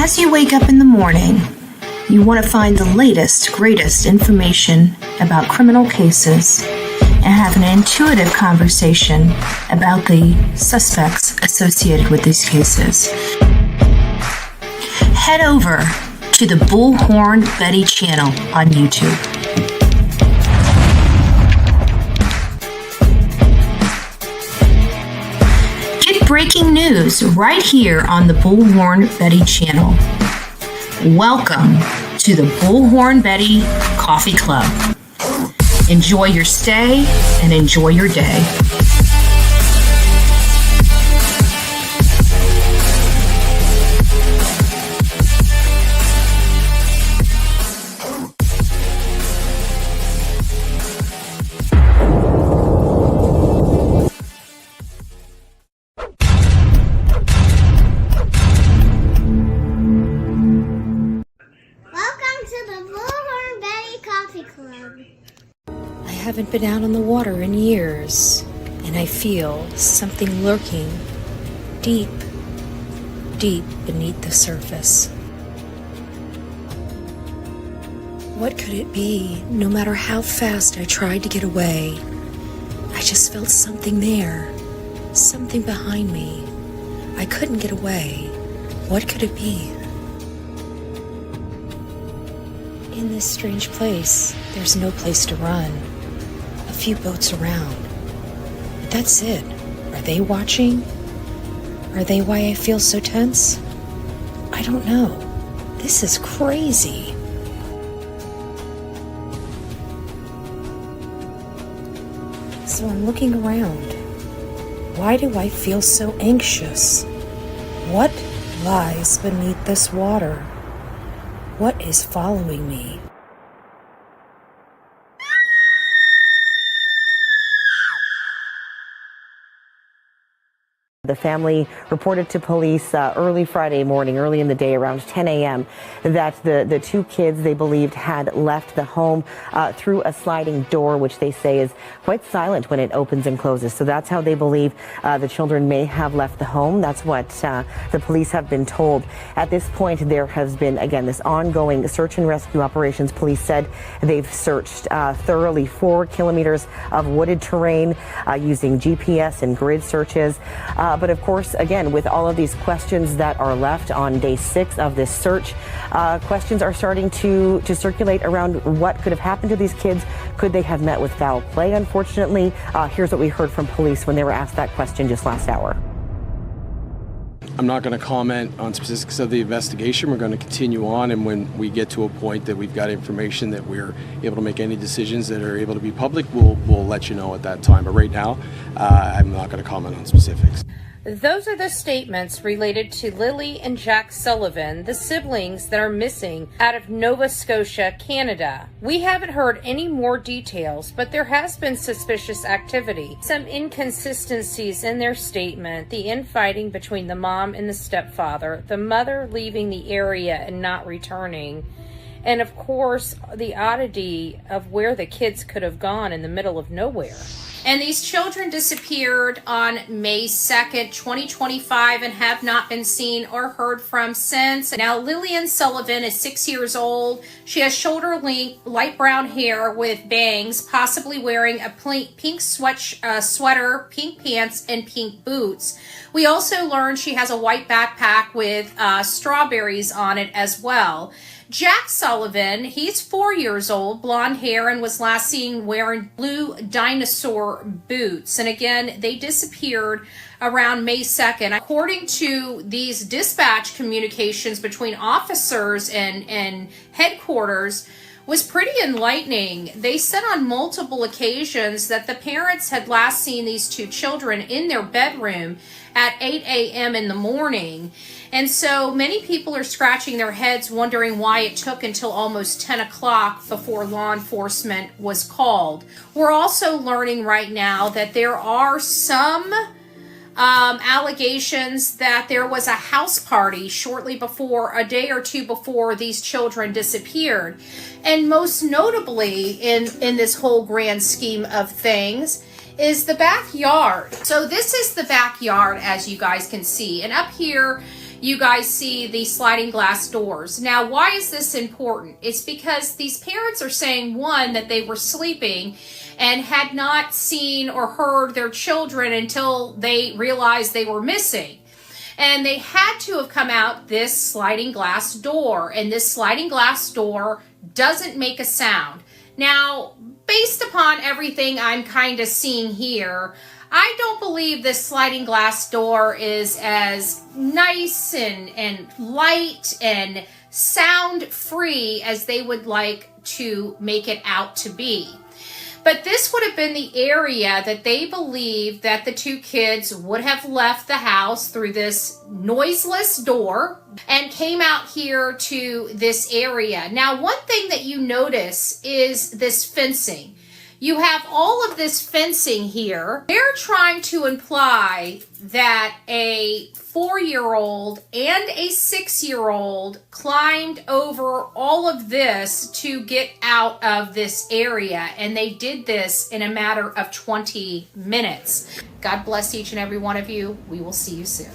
As you wake up in the morning, you want to find the latest, greatest information about criminal cases and have an intuitive conversation about the suspects associated with these cases. Head over to the Bullhorn Betty channel on YouTube. Get breaking news right here on the Bullhorn Betty channel. Welcome to the Bullhorn Betty Coffee Club. Enjoy your stay and enjoy your day. I haven't been out on the water in years, and I feel something lurking deep, deep beneath the surface. What could it be? No matter how fast I tried to get away, I just felt something there, something behind me. I couldn't get away. What could it be? In this strange place, there's no place to run. A few boats around. That's it. Are they watching? Are they why I feel so tense? I don't know. This is crazy. So I'm looking around. Why do I feel so anxious? What lies beneath this water? What is following me? The family reported to police early Friday morning, early in the day, around 10 a.m., that the two kids they believed had left the home through a sliding door, which they say is quite silent when it opens and closes. So that's how they believe the children may have left the home. That's what the police have been told. At this point, there has been, again, this ongoing search and rescue operations. Police said they've searched thoroughly 4 kilometers of wooded terrain using GPS and grid searches. But of course, again, with all of these questions that are left on day 6 of this search, questions are starting to circulate around what could have happened to these kids. Could they have met with foul play, unfortunately? Here's what we heard from police when they were asked that question just last hour. I'm not going to comment on specifics of the investigation. We're going to continue on, and when we get to a point that we've got information that we're able to make any decisions that are able to be public, we'll let you know at that time. But right now, I'm not going to comment on specifics. Those are the statements related to Lilly and Jack Sullivan, the siblings that are missing out of Nova Scotia, Canada. We haven't heard any more details, but there has been suspicious activity, some inconsistencies in their statement, the infighting between the mom and the stepfather, the mother leaving the area and not returning, and of course, the oddity of where the kids could have gone in the middle of nowhere. And these children disappeared on May 2nd, 2025 and have not been seen or heard from since. Now, Lillian Sullivan is 6 years old. She has shoulder-length, light brown hair with bangs, possibly wearing a pink sweater, pink pants, and pink boots. We also learned she has a white backpack with strawberries on it as well. Jack Sullivan, he's 4 years old, blonde hair, and was last seen wearing blue dinosaur boots. And again, they disappeared around May 2nd. According to these dispatch communications between officers and headquarters, was pretty enlightening. They said on multiple occasions that the parents had last seen these two children in their bedroom at 8 a.m. in the morning. And so many people are scratching their heads wondering why it took until almost 10 o'clock before law enforcement was called. We're also learning right now that there are some allegations that there was a house party shortly before, a day or two before these children disappeared. And most notably in this whole grand scheme of things is the backyard. So this is the backyard, as you guys can see. And up here, you guys see the sliding glass doors. Now, why is this important? It's because these parents are saying, one, that they were sleeping and had not seen or heard their children until they realized they were missing. And they had to have come out this sliding glass door, and this sliding glass door doesn't make a sound. Now, based upon everything I'm kind of seeing here, I don't believe this sliding glass door is as nice and light and sound free as they would like to make it out to be. But this would have been the area that they believe that the two kids would have left the house through this noiseless door and came out here to this area. Now, one thing that you notice is this fencing. You have all of this fencing here. They're trying to imply that a 4-year-old and a 6-year-old climbed over all of this to get out of this area, and they did this in a matter of 20 minutes. God bless each and every one of you. We will see you soon.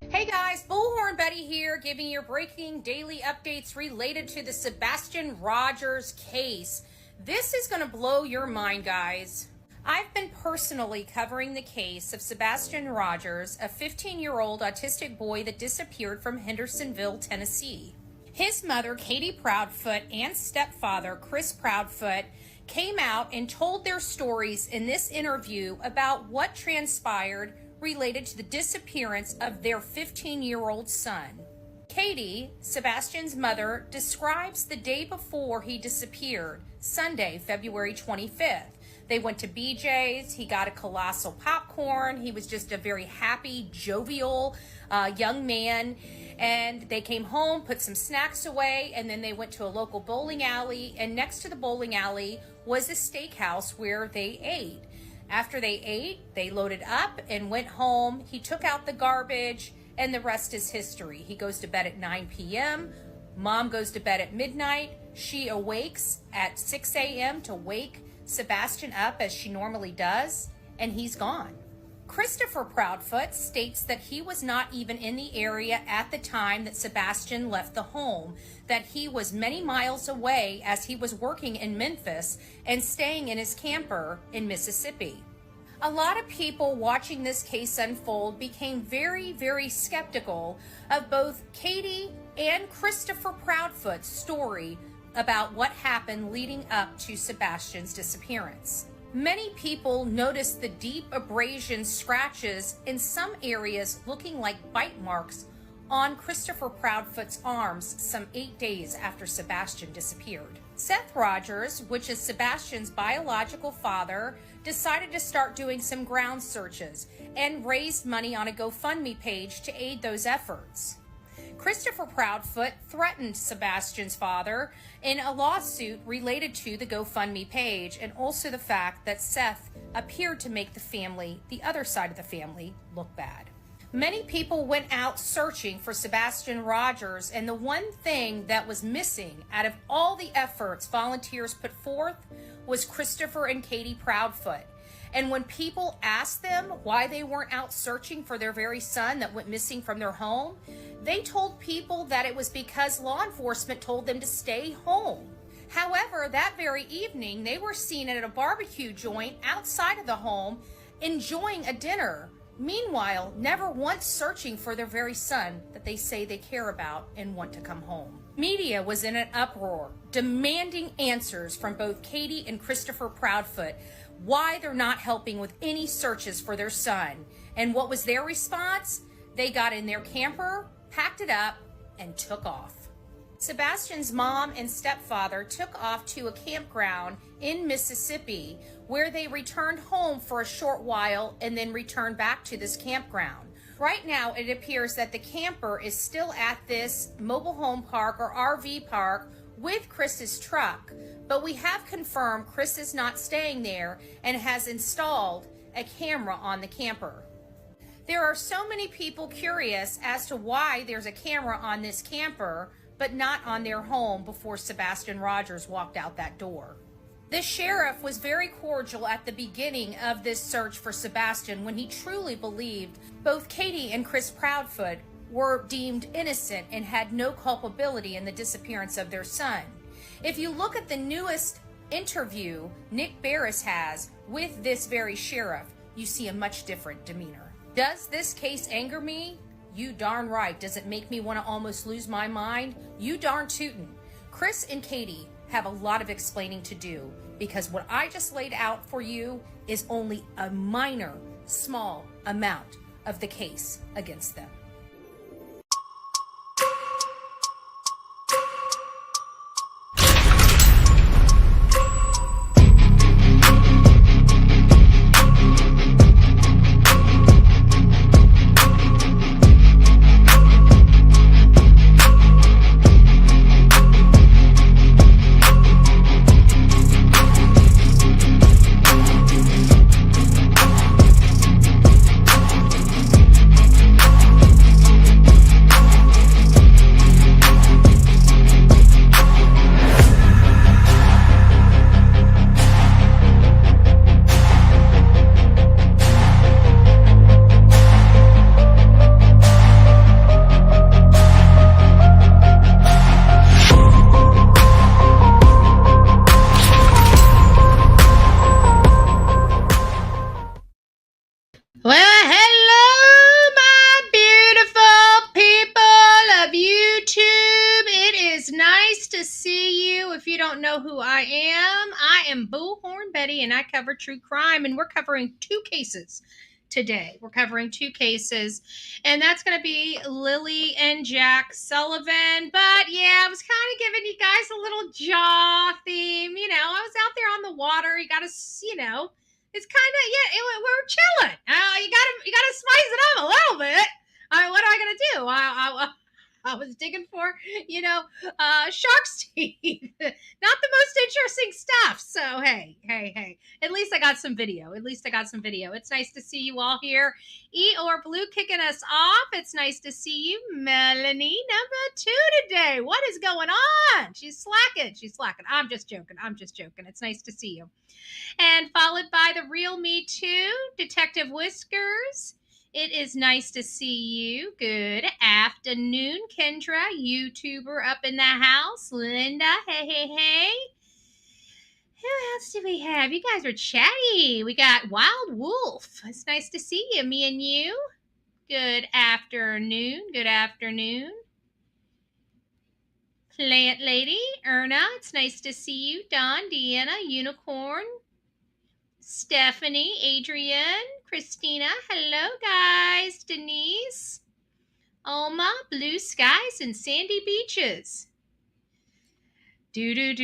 Hey guys, Bullhorn Betty here, giving you breaking daily updates related to the Sebastian Rogers case. This is going to blow your mind, guys. I've been personally covering the case of Sebastian Rogers, a 15-year-old autistic boy that disappeared from Hendersonville, Tennessee. His mother, Katie Proudfoot, and stepfather, Chris Proudfoot, came out and told their stories in this interview about what transpired related to the disappearance of their 15-year-old son. Katie, Sebastian's mother, describes the day before he disappeared, Sunday, February 25th. They went to BJ's, he got a colossal popcorn, he was just a very happy, jovial young man, and they came home, put some snacks away, and then they went to a local bowling alley, and next to the bowling alley was a steakhouse where they ate. After they ate, they loaded up and went home. He took out the garbage, and the rest is history. He goes to bed at 9 p.m. Mom goes to bed at midnight. She awakes at 6 a.m. to wake Sebastian up as she normally does, and he's gone. Christopher Proudfoot states that he was not even in the area at the time that Sebastian left the home, that he was many miles away as he was working in Memphis and staying in his camper in Mississippi. A lot of people watching this case unfold became very, very skeptical of both Katie and Christopher Proudfoot's story about what happened leading up to Sebastian's disappearance. Many people noticed the deep abrasion scratches in some areas looking like bite marks on Christopher Proudfoot's arms some 8 days after Sebastian disappeared. Seth Rogers, which is Sebastian's biological father, decided to start doing some ground searches and raised money on a GoFundMe page to aid those efforts. Christopher Proudfoot threatened Sebastian's father in a lawsuit related to the GoFundMe page, and also the fact that Seth appeared to make the family, the other side of the family, look bad. Many people went out searching for Sebastian Rogers, and the one thing that was missing out of all the efforts volunteers put forth was Christopher and Katie Proudfoot. And when people asked them why they weren't out searching for their very son that went missing from their home, they told people that it was because law enforcement told them to stay home. However, that very evening, they were seen at a barbecue joint outside of the home enjoying a dinner. Meanwhile, never once searching for their very son that they say they care about and want to come home. Media was in an uproar, demanding answers from both Katie and Christopher Proudfoot why they're not helping with any searches for their son. And what was their response? They got in their camper, packed it up, and took off. Sebastian's mom and stepfather took off to a campground in Mississippi, where they returned home for a short while and then returned back to this campground. Right now, it appears that the camper is still at this mobile home park or RV park with Chris's truck, but we have confirmed Chris is not staying there and has installed a camera on the camper. There are so many people curious as to why there's a camera on this camper, but not on their home before Sebastian Rogers walked out that door. The sheriff was very cordial at the beginning of this search for Sebastian when he truly believed both Katie and Chris Proudfoot were deemed innocent and had no culpability in the disappearance of their son. If you look at the newest interview Nick Barris has with this very sheriff, you see a much different demeanor. Does this case anger me? You darn right. Does it make me want to almost lose my mind? You darn tootin'. Chris and Katie have a lot of explaining to do, because what I just laid out for you is only a minor, small amount of the case against them. And I cover true crime, and we're covering two cases today. We're covering two cases, and that's going to be Lilly and Jack Sullivan. But yeah, I was kind of giving you guys a little jaw theme. You know, I was out there on the water. You got to, you know, it's kind of, yeah, we're chilling. You got to spice it up a little bit. What am I going to do? I was digging for, you know, shark's teeth. Not the most interesting stuff. So, hey. At least I got some video. It's nice to see you all here. E or Blue kicking us off. It's nice to see you. Melanie, number 2 today. What is going on? She's slacking. I'm just joking. It's nice to see you. And followed by the real me too, Detective Whiskers. It is nice to see you. Good afternoon, Kendra, YouTuber up in the house. Linda, hey. Who else do we have? You guys are chatty. We got Wild Wolf. It's nice to see you, me and you. Good afternoon. Plant Lady, Erna, it's nice to see you. Don, Deanna, Unicorn. Stephanie, Adrian, Christina, hello guys, Denise, Oma, blue skies and sandy beaches. Every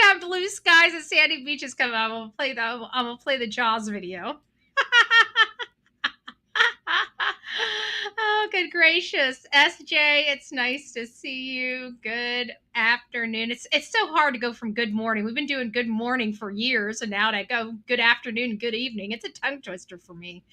time blue skies and sandy beaches come out, I'm gonna play the Jaws video. Oh, good gracious. SJ, it's nice to see you. Good afternoon. It's so hard to go from good morning. We've been doing good morning for years, and now to go good afternoon, good evening. It's a tongue twister for me.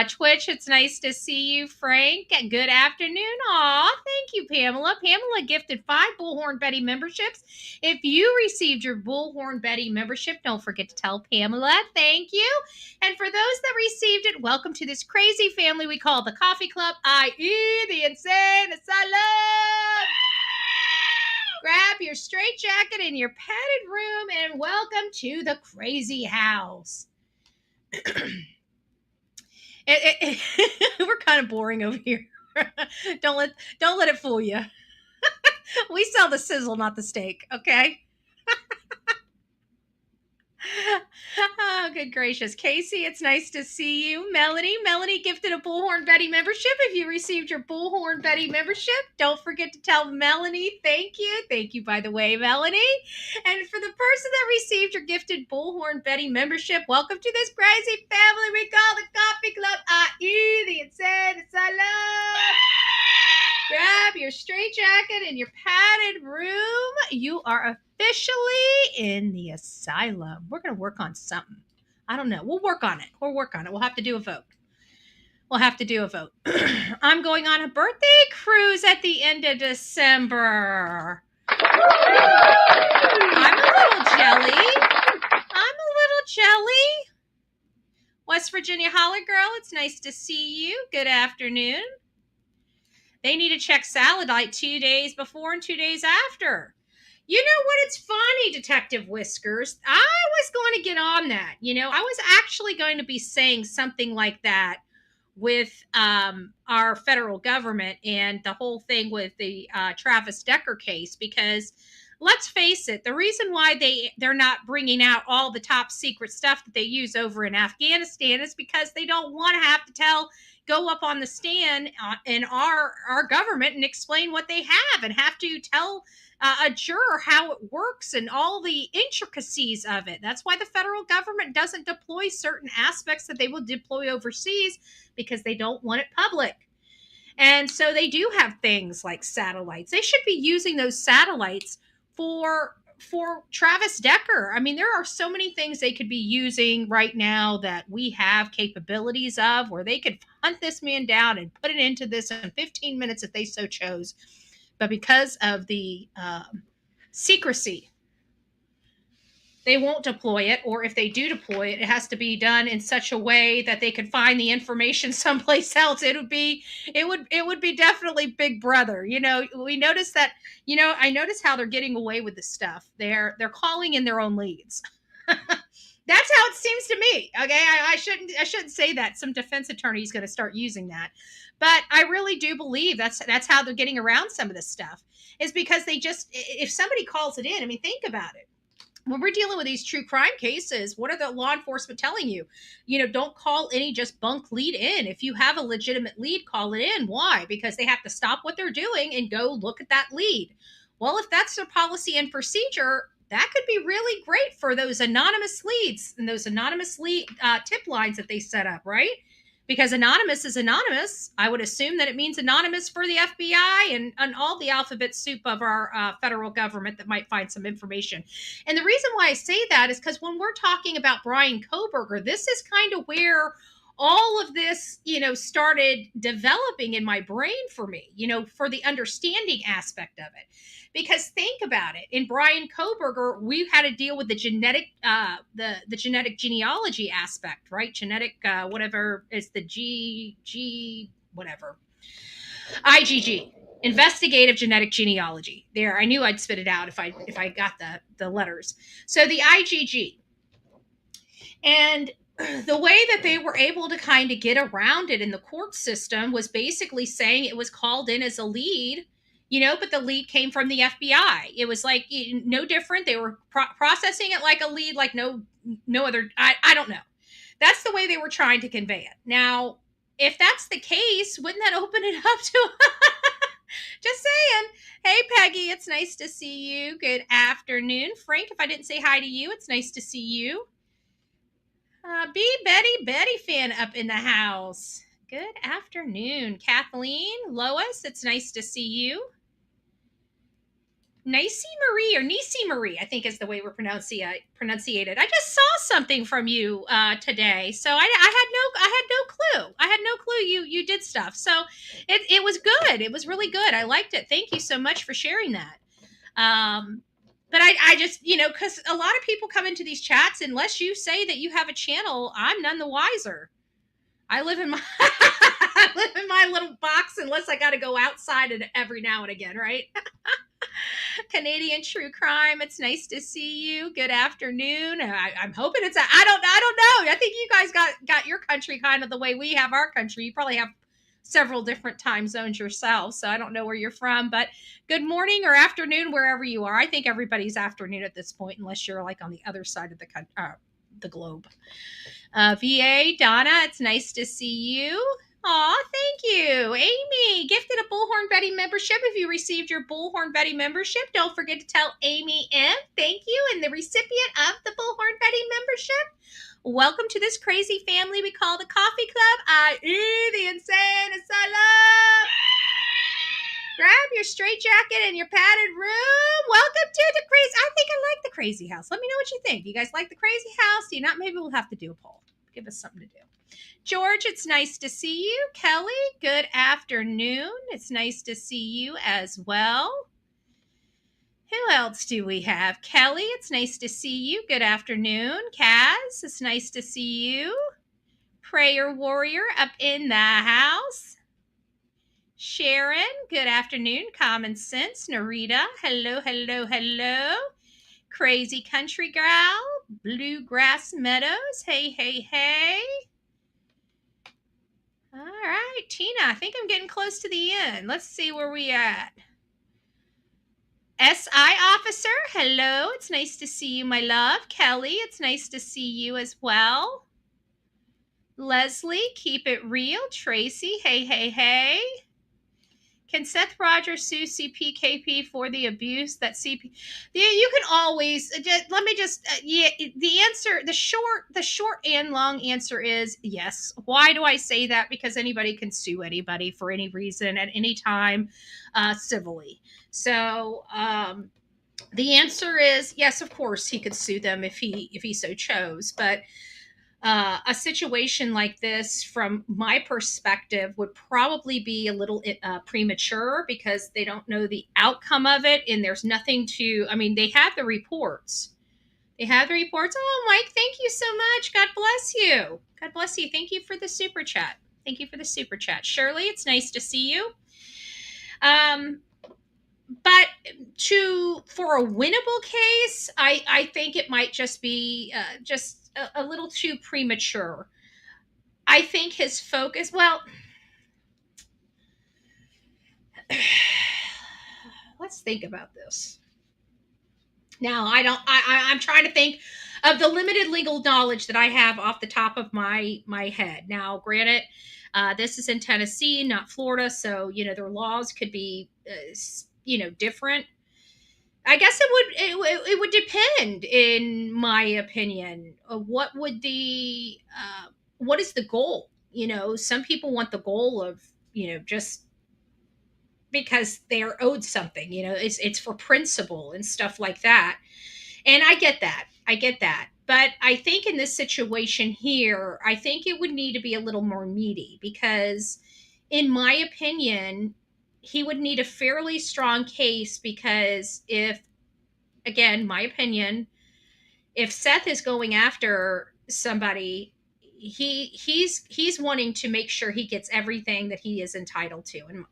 Twitch, it's nice to see you. Frank, good afternoon. Aw, thank you, Pamela. Pamela gifted 5 Bullhorn Betty memberships. If you received your Bullhorn Betty membership, don't forget to tell Pamela. Thank you. And for those that received it, welcome to this crazy family we call the Coffee Club, i.e. the Insane Asylum. Grab your straitjacket in your padded room and welcome to the crazy house. We're kind of boring over here. Don't let it fool you. We sell the sizzle, not the steak, okay? Oh, good gracious. Casey, it's nice to see you. Melanie gifted a Bullhorn Betty membership. If you received your Bullhorn Betty membership, don't forget to tell Melanie thank you. Thank you, by the way, Melanie. And for the person that received your gifted Bullhorn Betty membership, welcome to this crazy family we call the Coffee Club, i.e. the Insane Asylum. Grab your straitjacket in your padded room. You are officially in the asylum. We're going to work on something. I don't know. We'll work on it. We'll have to do a vote. I'm going on a birthday cruise at the end of December. I'm a little jelly. West Virginia Holler Girl, it's nice to see you. Good afternoon. They need to check Satellite 2 days before and 2 days after. You know what? It's funny, Detective Whiskers. I was going to get on that. I was actually going to be saying something like that with our federal government and the whole thing with the Travis Decker case, because let's face it, the reason why they're not bringing out all the top secret stuff that they use over in Afghanistan is because they don't want to have to go up on the stand in our government and explain what they have, and have to tell a juror how it works and all the intricacies of it. That's why the federal government doesn't deploy certain aspects that they will deploy overseas, because they don't want it public. And so they do have things like satellites. They should be using those satellites for Travis Decker. I mean, there are so many things they could be using right now that we have capabilities of, where they could hunt this man down and put it into this in 15 minutes if they so chose. But because of the secrecy, they won't deploy it. Or if they do deploy it, it has to be done in such a way that they could find the information someplace else. It would be definitely Big Brother. We noticed that. I noticed how they're getting away with this stuff. They're calling in their own leads. That's how it seems to me. Okay, I shouldn't say that. Some defense attorney is going to start using that, but I really do believe that's how they're getting around some of this stuff. Is because if somebody calls it in. I mean, think about it. When we're dealing with these true crime cases, what are the law enforcement telling you? Don't call any just bunk lead in. If you have a legitimate lead, call it in. Why? Because they have to stop what they're doing and go look at that lead. Well, if that's their policy and procedure, that could be really great for those anonymous leads and those anonymous lead tip lines that they set up, right? Because anonymous is anonymous. I would assume that it means anonymous for the FBI and all the alphabet soup of our federal government that might find some information. And the reason why I say that is because when we're talking about Brian Kohberger, this is kind of where all of this, started developing in my brain for me, for the understanding aspect of it. Because think about it, in Brian Kohberger, we've had to deal with the genetic, the genetic genealogy aspect, right? Genetic, whatever is the IGG, investigative genetic genealogy. There, I knew I'd spit it out if I got the letters. So the IGG, and the way that they were able to kind of get around it in the court system was basically saying it was called in as a lead. But the lead came from the FBI. It was like no different. They were processing it like a lead, like no other. I don't know. That's the way they were trying to convey it. Now, if that's the case, wouldn't that open it up to? Just saying. Hey, Peggy, it's nice to see you. Good afternoon, Frank. If I didn't say hi to you, it's nice to see you. Betty fan up in the house. Good afternoon, Kathleen, Lois. It's nice to see you. Nisi Marie, I think is the way we're pronunciated. I just saw something from you today, so I had no clue you did stuff. So it was good. It was really good. I liked it. Thank you so much for sharing that. But I just, because a lot of people come into these chats, unless you say that you have a channel, I'm none the wiser. I live in my little box unless I got to go outside every now and again, right? Canadian True Crime, it's nice to see you. Good afternoon. I'm hoping I don't know. I think you guys got your country kind of the way we have our country. You probably have several different time zones yourselves, so I don't know where you're from, but good morning or afternoon wherever you are. I think everybody's afternoon at this point, unless you're like on the other side of the globe. VA, Donna, it's nice to see you. Aw, thank you. Amy, gifted a Bullhorn Betty membership. If you received your Bullhorn Betty membership, don't forget to tell Amy M. Thank you, and the recipient of the Bullhorn Betty membership. Welcome to this crazy family we call the Coffee Club, i.e. the Insane Asylum. Grab your straitjacket and your padded room. Welcome to the crazy. I think I like the crazy house. Let me know what you think. You guys like the crazy house? Do you not? Maybe we'll have to do a poll. Give us something to do. George, it's nice to see you. Kelly, good afternoon. It's nice to see you as well. Who else do we have? Kelly, it's nice to see you. Good afternoon. Kaz, it's nice to see you. Prayer Warrior up in the house. Sharon, good afternoon. Common Sense. Narita, hello, hello, hello. Crazy Country Gal, Bluegrass Meadows, hey, hey, hey. All right, Tina, I think I'm getting close to the end. Let's see where we at. SI Officer, hello. It's nice to see you, my love. Kelly, it's nice to see you as well. Leslie, keep it real. Tracy, hey, hey, hey. Can Seth Rogers sue CPKP for the abuse that CP? You can always let me just yeah. The answer, the short and long answer is yes. Why do I say that? Because anybody can sue anybody for any reason at any time, civilly. So the answer is yes. Of course, he could sue them if he so chose, but. A situation like this, from my perspective, would probably be a little premature because they don't know the outcome of it. And there's nothing to, I mean, they have the reports. They have the reports. Oh, Mike, thank you so much. God bless you. God bless you. Thank you for the super chat. Thank you for the super chat. Shirley, it's nice to see you. But for a winnable case, I think it might just be just a little too premature. I think his focus, well, let's think about this. Now, I'm trying to think of the limited legal knowledge that I have off the top of my head. Now, granted, this is in Tennessee, not Florida, so their laws could be different. I guess it would depend, in my opinion. What is the goal? Some people want the goal of just because they are owed something. It's for principle and stuff like that. And I get that. But I think in this situation here, I think it would need to be a little more meaty because, in my opinion, he would need a fairly strong case because again, my opinion, if Seth is going after somebody, he's wanting to make sure he gets everything that he is entitled to. And,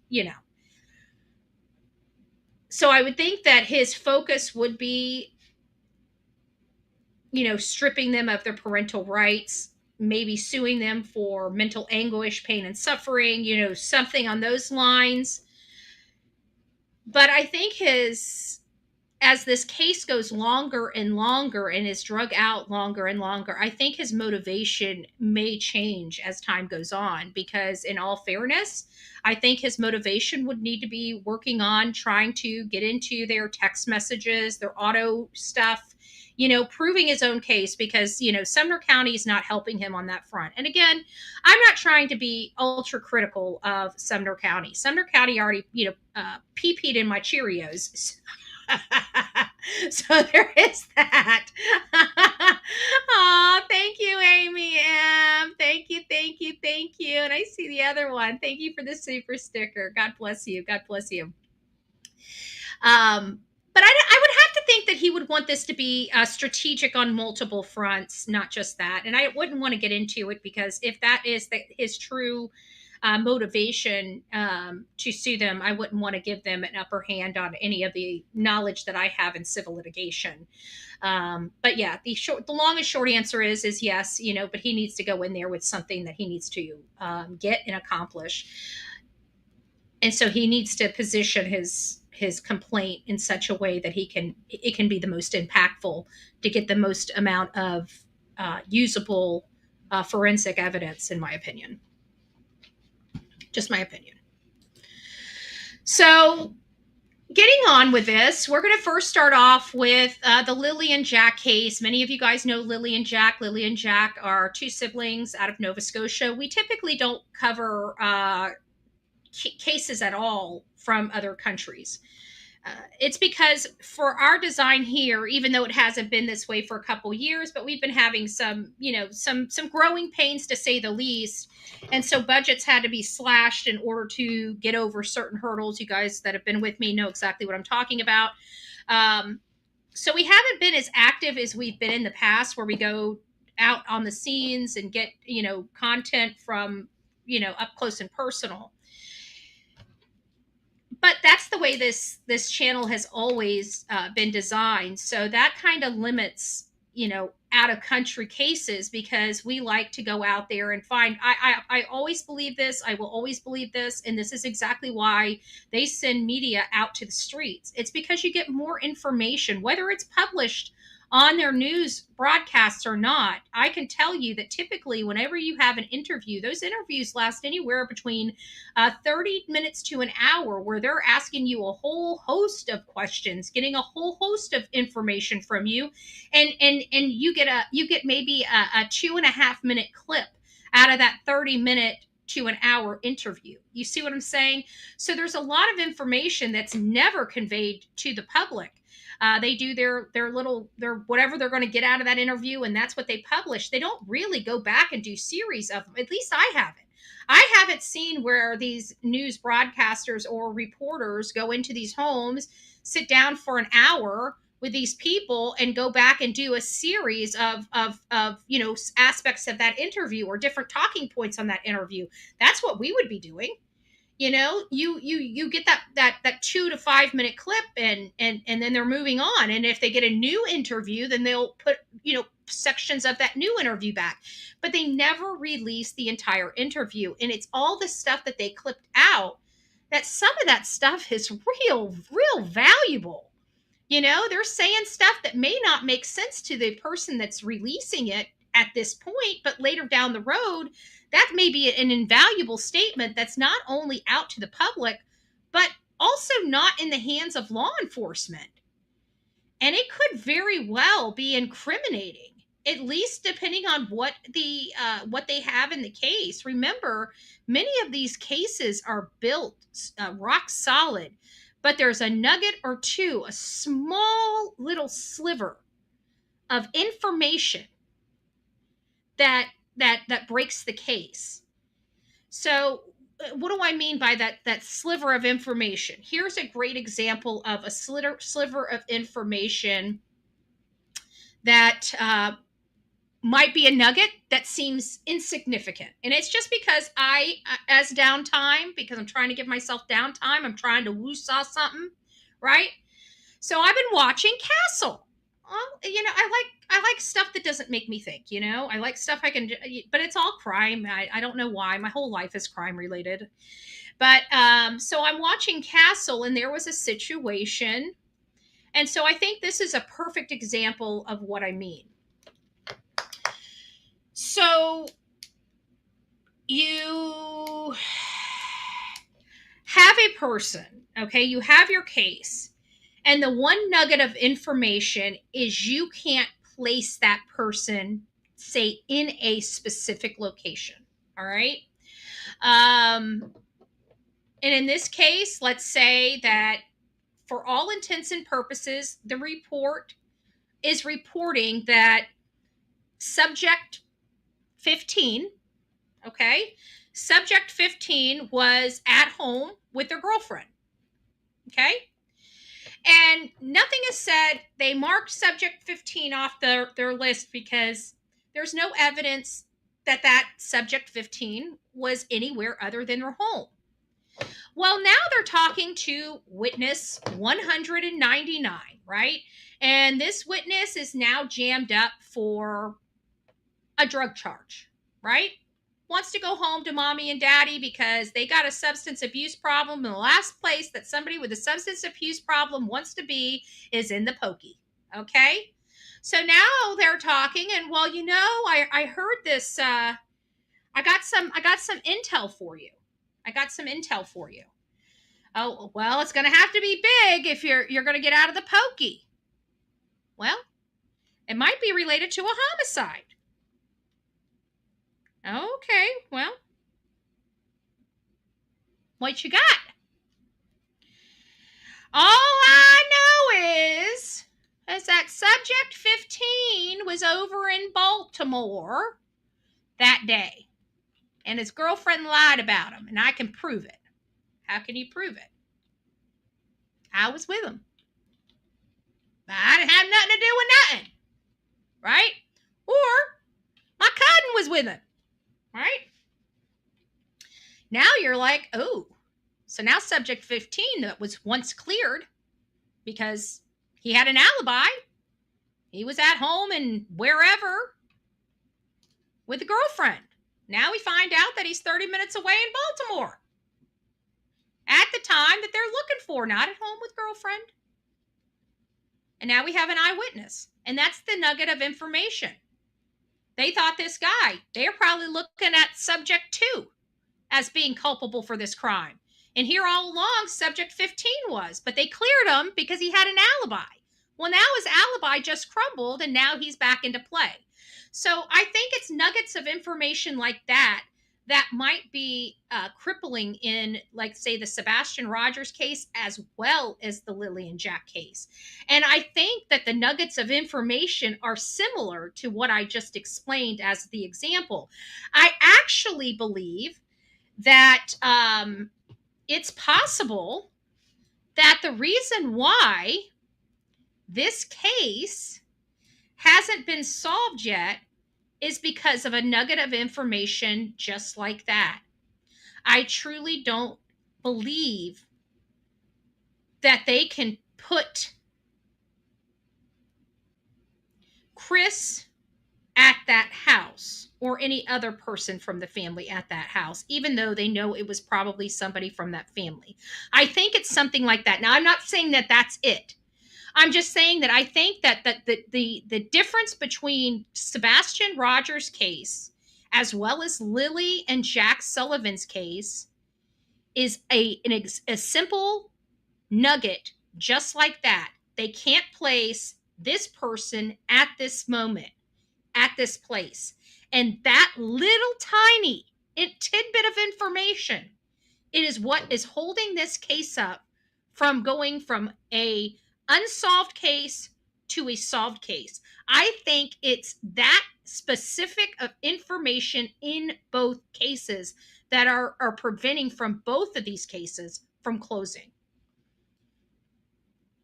so I would think that his focus would be, stripping them of their parental rights, maybe suing them for mental anguish, pain, and suffering, something on those lines. But I think as this case goes longer and longer and is drug out longer and longer, I think his motivation may change as time goes on, because in all fairness, I think his motivation would need to be working on trying to get into their text messages, their auto stuff, proving his own case, because, Sumner County is not helping him on that front. And again, I'm not trying to be ultra critical of Sumner County. Sumner County already, pee-peed in my Cheerios. So there is that. Oh, thank you, Amy M. Thank you. And I see the other one. Thank you for the super sticker. God bless you. But I would have to think that he would want this to be strategic on multiple fronts, not just that. And I wouldn't want to get into it, because if that is his true motivation to sue them, I wouldn't want to give them an upper hand on any of the knowledge that I have in civil litigation. But yeah, the long and short answer is yes, but he needs to go in there with something that he needs to get and accomplish. And so he needs to position his complaint in such a way that it can be the most impactful to get the most amount of usable forensic evidence, in my opinion. Just my opinion. So getting on with this, we're going to first start off with the Lilly and Jack case. Many of you guys know Lilly and Jack. Lilly and Jack are two siblings out of Nova Scotia. We typically don't cover cases at all from other countries. It's because for our design here, even though it hasn't been this way for a couple years, but we've been having some growing pains, to say the least. And so budgets had to be slashed in order to get over certain hurdles. You guys that have been with me know exactly what I'm talking about. So we haven't been as active as we've been in the past, where we go out on the scenes and get, content from, up close and personal. But that's the way this channel has always been designed. So that kind of limits, out of country cases, because we like to go out there and find. I always believe this. I will always believe this, and this is exactly why they send media out to the streets. It's because you get more information, whether it's published on their news broadcasts or not. I can tell you that typically, whenever you have an interview, those interviews last anywhere between 30 minutes to an hour, where they're asking you a whole host of questions, getting a whole host of information from you, and you get maybe a 2.5 minute clip out of that 30-minute to an hour interview. You see what I'm saying? So there's a lot of information that's never conveyed to the public. They do their whatever they're going to get out of that interview, and that's what they publish. They don't really go back and do series of them. At least I haven't. I haven't seen where these news broadcasters or reporters go into these homes, sit down for an hour with these people, and go back and do a series of aspects of that interview or different talking points on that interview. That's what we would be doing. You get that 2 to 5 minute clip, and then they're moving on. And if they get a new interview, then they'll put sections of that new interview back. But they never release the entire interview, and it's all the stuff that they clipped out. That some of that stuff is real valuable. They're saying stuff that may not make sense to the person that's releasing it at this point, but later down the road, that may be an invaluable statement that's not only out to the public, but also not in the hands of law enforcement. And it could very well be incriminating, at least depending on what they have in the case. Remember, many of these cases are built rock solid, but there's a nugget or two, a small little sliver of information that breaks the case. So what do I mean by that sliver of information? Here's a great example of a sliver of information that might be a nugget that seems insignificant. And it's just because as downtime, because I'm trying to give myself downtime, I'm trying to woo-saw something, right? So I've been watching Castle. I like stuff that doesn't make me think. I like stuff I can, but it's all crime. I don't know why. My whole life is crime related. But so I'm watching Castle, and there was a situation, and so I think this is a perfect example of what I mean. So you have a person, okay? You have your case. And the one nugget of information is you can't place that person, say, in a specific location. All right. And in this case, let's say that for all intents and purposes, the report is reporting that subject 15, okay, subject 15 was at home with their girlfriend. Okay. And nothing is said. They marked subject 15 off their list because there's no evidence that subject 15 was anywhere other than their home. Well, now they're talking to witness 199, right? And this witness is now jammed up for a drug charge, right? Wants to go home to mommy and daddy because they got a substance abuse problem. And the last place that somebody with a substance abuse problem wants to be is in the pokey. Okay. So now they're talking, and well, I heard this. I got some intel for you. Oh, well, it's going to have to be big if you're going to get out of the pokey. Well, it might be related to a homicide. Okay, well, what you got? All I know is that subject 15 was over in Baltimore that day, and his girlfriend lied about him, and I can prove it. How can you prove it? I was with him. I didn't have nothing to do with nothing, right? Or My cousin was with him, right? Now you're like, oh, so now subject 15 that was once cleared because he had an alibi. He was at home and wherever with a girlfriend. Now we find out that he's 30 minutes away in Baltimore at the time that they're looking for, not at home with girlfriend. And now we have an eyewitness. And that's the nugget of information. They thought this guy, they're probably looking at subject 2 as being culpable for this crime. And here all along, subject 15 was, but they cleared him because he had an alibi. Well, now his alibi just crumbled and now he's back into play. So I think it's nuggets of information like that that might be crippling in, like, say, the Sebastian Rogers case as well as the Lilly and Jack case. And I think that the nuggets of information are similar to what I just explained as the example. I actually believe that it's possible that the reason why this case hasn't been solved yet is because of a nugget of information just like that. I truly don't believe that they can put Chris at that house or any other person from the family at that house, even though they know it was probably somebody from that family. I think it's something like that. Now, I'm not saying that that's it. I'm just saying that I think that the difference between Sebastian Rogers' case as well as Lilly and Jack Sullivan's case is a simple nugget just like that. They can't place this person at this moment, at this place. And that little tiny tidbit of information, it is what is holding this case up from going from a unsolved case to a solved case. I think it's that specific of information in both cases that are preventing from both of these cases from closing.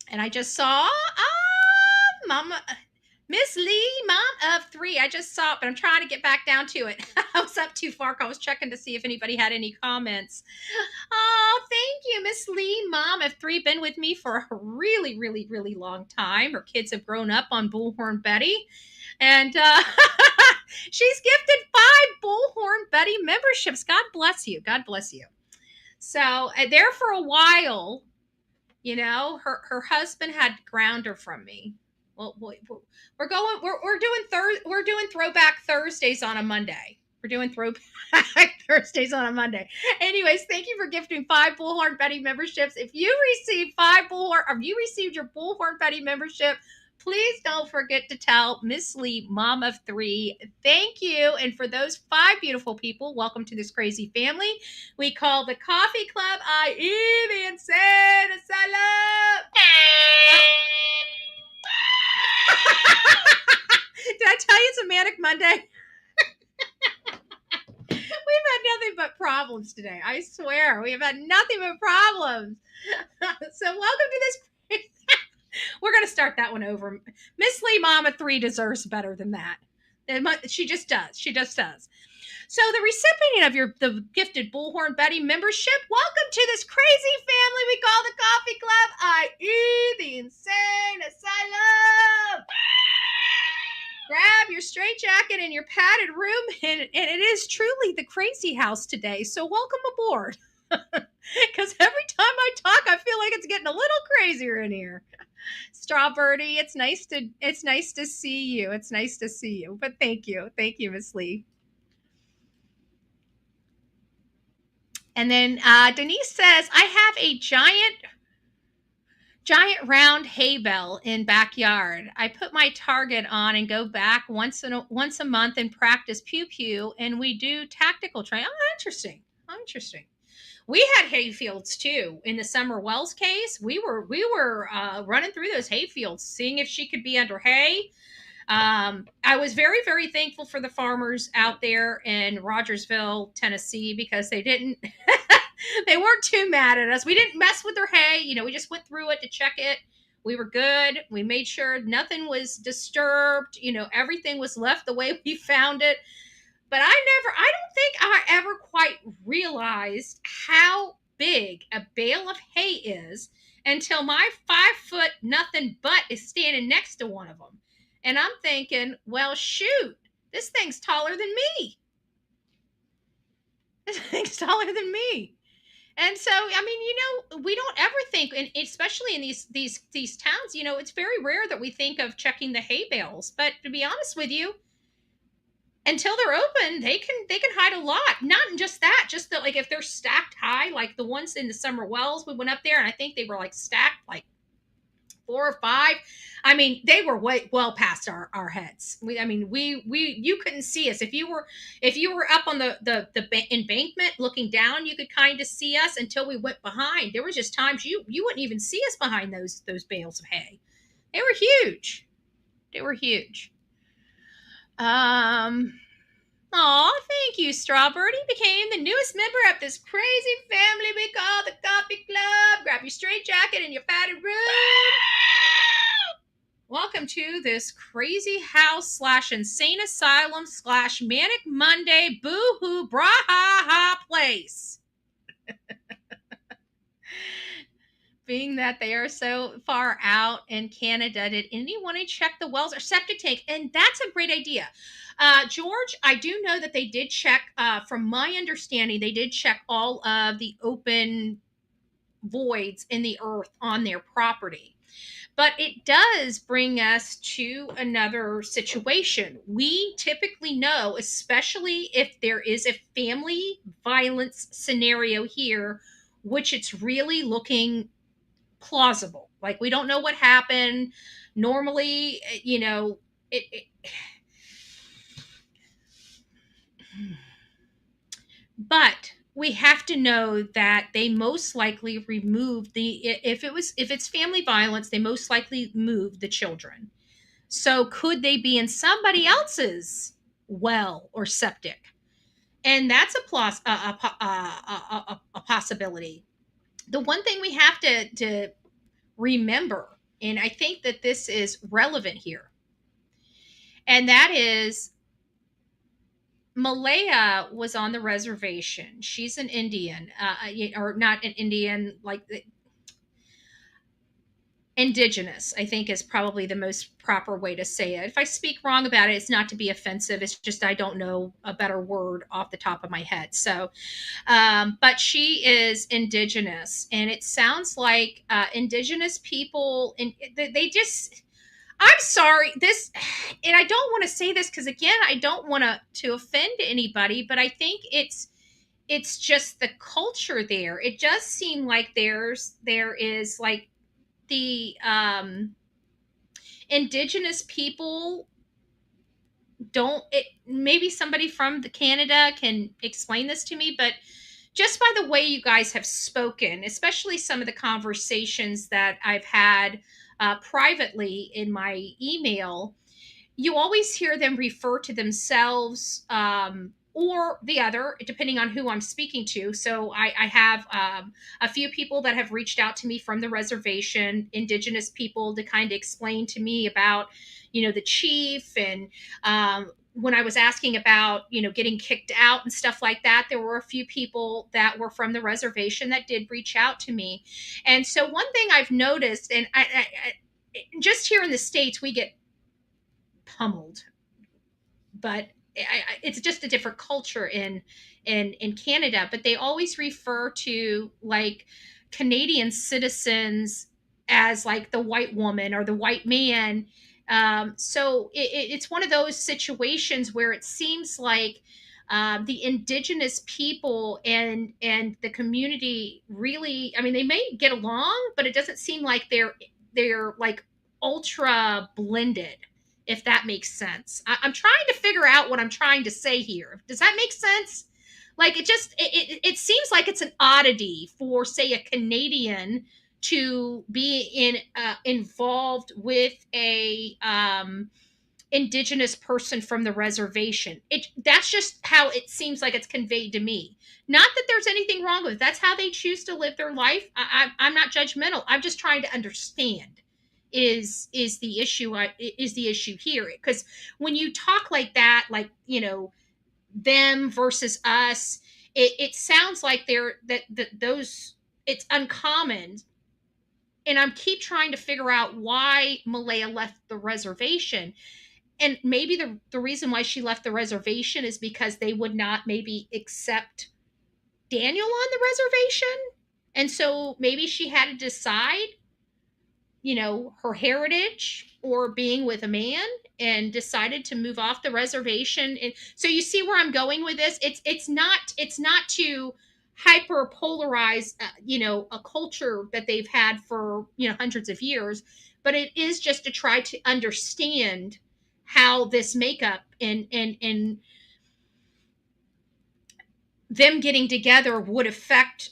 And I just saw Mama Miss Lee, mom of 3. I just saw it, but I'm trying to get back down to it. I was up too far. I was checking to see if anybody had any comments. Oh, thank you, Miss Lee, mom of 3. Been with me for a really, really, really long time. Her kids have grown up on Bullhorn Betty. And she's gifted 5 Bullhorn Betty memberships. God bless you. God bless you. So there for a while, you know, her husband had ground her from me. Well, we're doing throwback Thursdays on a Monday. We're doing throwback Thursdays on a Monday. Anyways, thank you for gifting 5 Bullhorn Betty memberships. If you received your Bullhorn Betty membership, please don't forget to tell Miss Lee, mom of 3, thank you. And for those 5 beautiful people, welcome to this crazy family we call the Coffee Club, i.e. the Insane Asylum. Did I tell you it's a Manic Monday? We've had nothing but problems today. I swear. We have had nothing but problems. So welcome to this. We're going to start that one over. Miss Lee Mama 3 deserves better than that. She just does. She just does. So the recipient of the gifted Bullhorn Betty membership, welcome to this crazy family we call the Coffee Club, i.e. the Insane Asylum. Grab your straitjacket and your padded room, and it is truly the crazy house today. So welcome aboard. Because every time I talk, I feel like it's getting a little crazier in here. Strawberry, it's nice to see you. It's nice to see you. But thank you, Miss Lee. And then Denise says, I have a giant round hay bale in backyard. I put my target on and go back once a month and practice pew pew, and we do tactical training. Oh, interesting. We had hay fields too. In the Summer Wells case, we were running through those hay fields, seeing if she could be under hay. I was very, very thankful for the farmers out there in Rogersville, Tennessee, because they weren't too mad at us. We didn't mess with their hay. You know, we just went through it to check it. We were good. We made sure nothing was disturbed. Everything was left the way we found it. But I don't think I ever quite realized how big a bale of hay is until my 5 foot nothing butt is standing next to one of them. And I'm thinking, well, shoot, this thing's taller than me. This thing's taller than me. And so, I mean, we don't ever think, and especially in these towns, it's very rare that we think of checking the hay bales. But to be honest with you, until they're open, they can hide a lot. Not just that, just that, like if they're stacked high, like the ones in the Summer Wells, we went up there and I think they were like stacked like 4 or 5. I mean, they were well past our heads. You couldn't see us if you were up on the embankment looking down. You could kind of see us until we went behind. There was just times you wouldn't even see us behind those bales of hay. They were huge. They were huge. Aw, thank you, Strawbird. He became the newest member of this crazy family we call the Coffee Club. Grab your straight jacket and your padded room. Welcome to this crazy house / insane asylum / manic Monday boo-hoo bra-ha-ha place. Being that they are so far out in Canada, did anyone check the wells or septic tank? And that's a great idea. George, I do know that they did check, from my understanding, they did check all of the open voids in the earth on their property. But it does bring us to another situation. We typically know, especially if there is a family violence scenario here, which it's really looking plausible. Like, we don't know what happened. Normally, but we have to know that they most likely removed if it's family violence, they most likely moved the children. So could they be in somebody else's well or septic? And that's a possibility. The one thing we have to remember, and I think that this is relevant here, and that is Malehya was on the reservation. She's an Indian, or not an Indian, like indigenous, I think is probably the most proper way to say it. If I speak wrong about it, it's not to be offensive. It's just I don't know a better word off the top of my head. So, but she is indigenous, and it sounds like indigenous people, and they just. I'm sorry, and I don't want to say this because, again, I don't want to offend anybody, but I think it's just the culture there. It does seem like there is like the indigenous people maybe somebody from the Canada can explain this to me, but just by the way you guys have spoken, especially some of the conversations that I've had privately in my email, you always hear them refer to themselves or the other, depending on who I'm speaking to. So I have a few people that have reached out to me from the reservation, indigenous people, to kind of explain to me about, the chief. And when I was asking about, getting kicked out and stuff like that, there were a few people that were from the reservation that did reach out to me. And so one thing I've noticed, and I just here in the States, we get pummeled, but it's just a different culture in Canada. But they always refer to like Canadian citizens as like the white woman or the white man. So it's one of those situations where it seems like the indigenous people and the community really, I mean, they may get along, but it doesn't seem like they're like ultra blended, if that makes sense. I'm trying to figure out what I'm trying to say here. Does that make sense? Like, it seems like it's an oddity for, say, a Canadian to be involved with a indigenous person from the reservation. That's just how it seems like it's conveyed to me. Not that there's anything wrong with it. That's how they choose to live their life. I'm not judgmental. I'm just trying to understand. is the issue. Is the issue here? Because when you talk like that, like, them versus us, it sounds like that those, it's uncommon. And I'm keep trying to figure out why Malehya left the reservation. And maybe the reason why she left the reservation is because they would not maybe accept Daniel on the reservation. And so maybe she had to decide, her heritage or being with a man, and decided to move off the reservation. And so you see where I'm going with this. It's not to hyper polarize, a culture that they've had for, hundreds of years, but it is just to try to understand how this makeup and them getting together would affect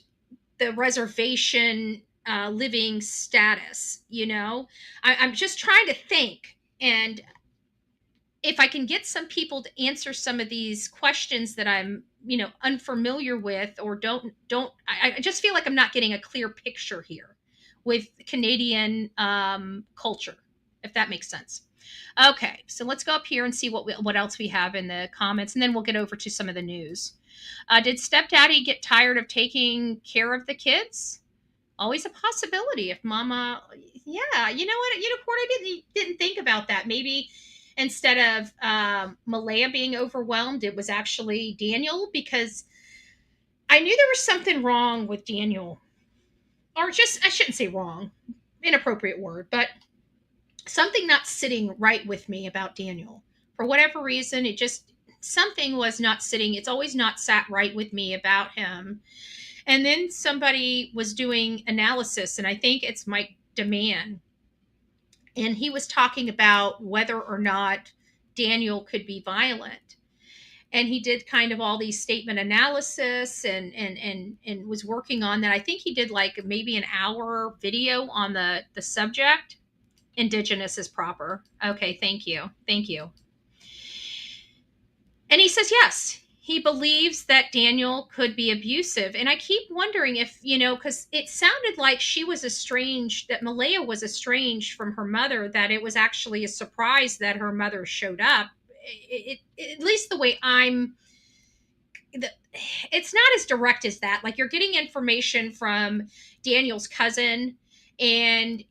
the reservation living status. I'm just trying to think, and if I can get some people to answer some of these questions that I'm, unfamiliar with, or don't I just feel like I'm not getting a clear picture here with Canadian culture, if that makes sense. Okay, so let's go up here and see what else we have in the comments, and then we'll get over to some of the news. Did stepdaddy get tired of taking care of the kids? Always a possibility. If mama, yeah, you know what, Court, I didn't think about that. Maybe instead of Malehya being overwhelmed, it was actually Daniel, because I knew there was something wrong with Daniel, or just, I shouldn't say wrong, inappropriate word, but something not sitting right with me about Daniel. For whatever reason, it just, something was not sitting. It's always not sat right with me about him. And then somebody was doing analysis, and I think it's Mike Demand, and he was talking about whether or not Daniel could be violent. And he did kind of all these statement analysis, and was working on that. I think he did like maybe an hour video on the subject. Indigenous is proper. Okay, thank you. Thank you. And he says, yes, he believes that Daniel could be abusive. And I keep wondering if, because it sounded like she was estranged, that Malehya was estranged from her mother, that it was actually a surprise that her mother showed up. At least the way it's not as direct as that. Like, you're getting information from Daniel's cousin, and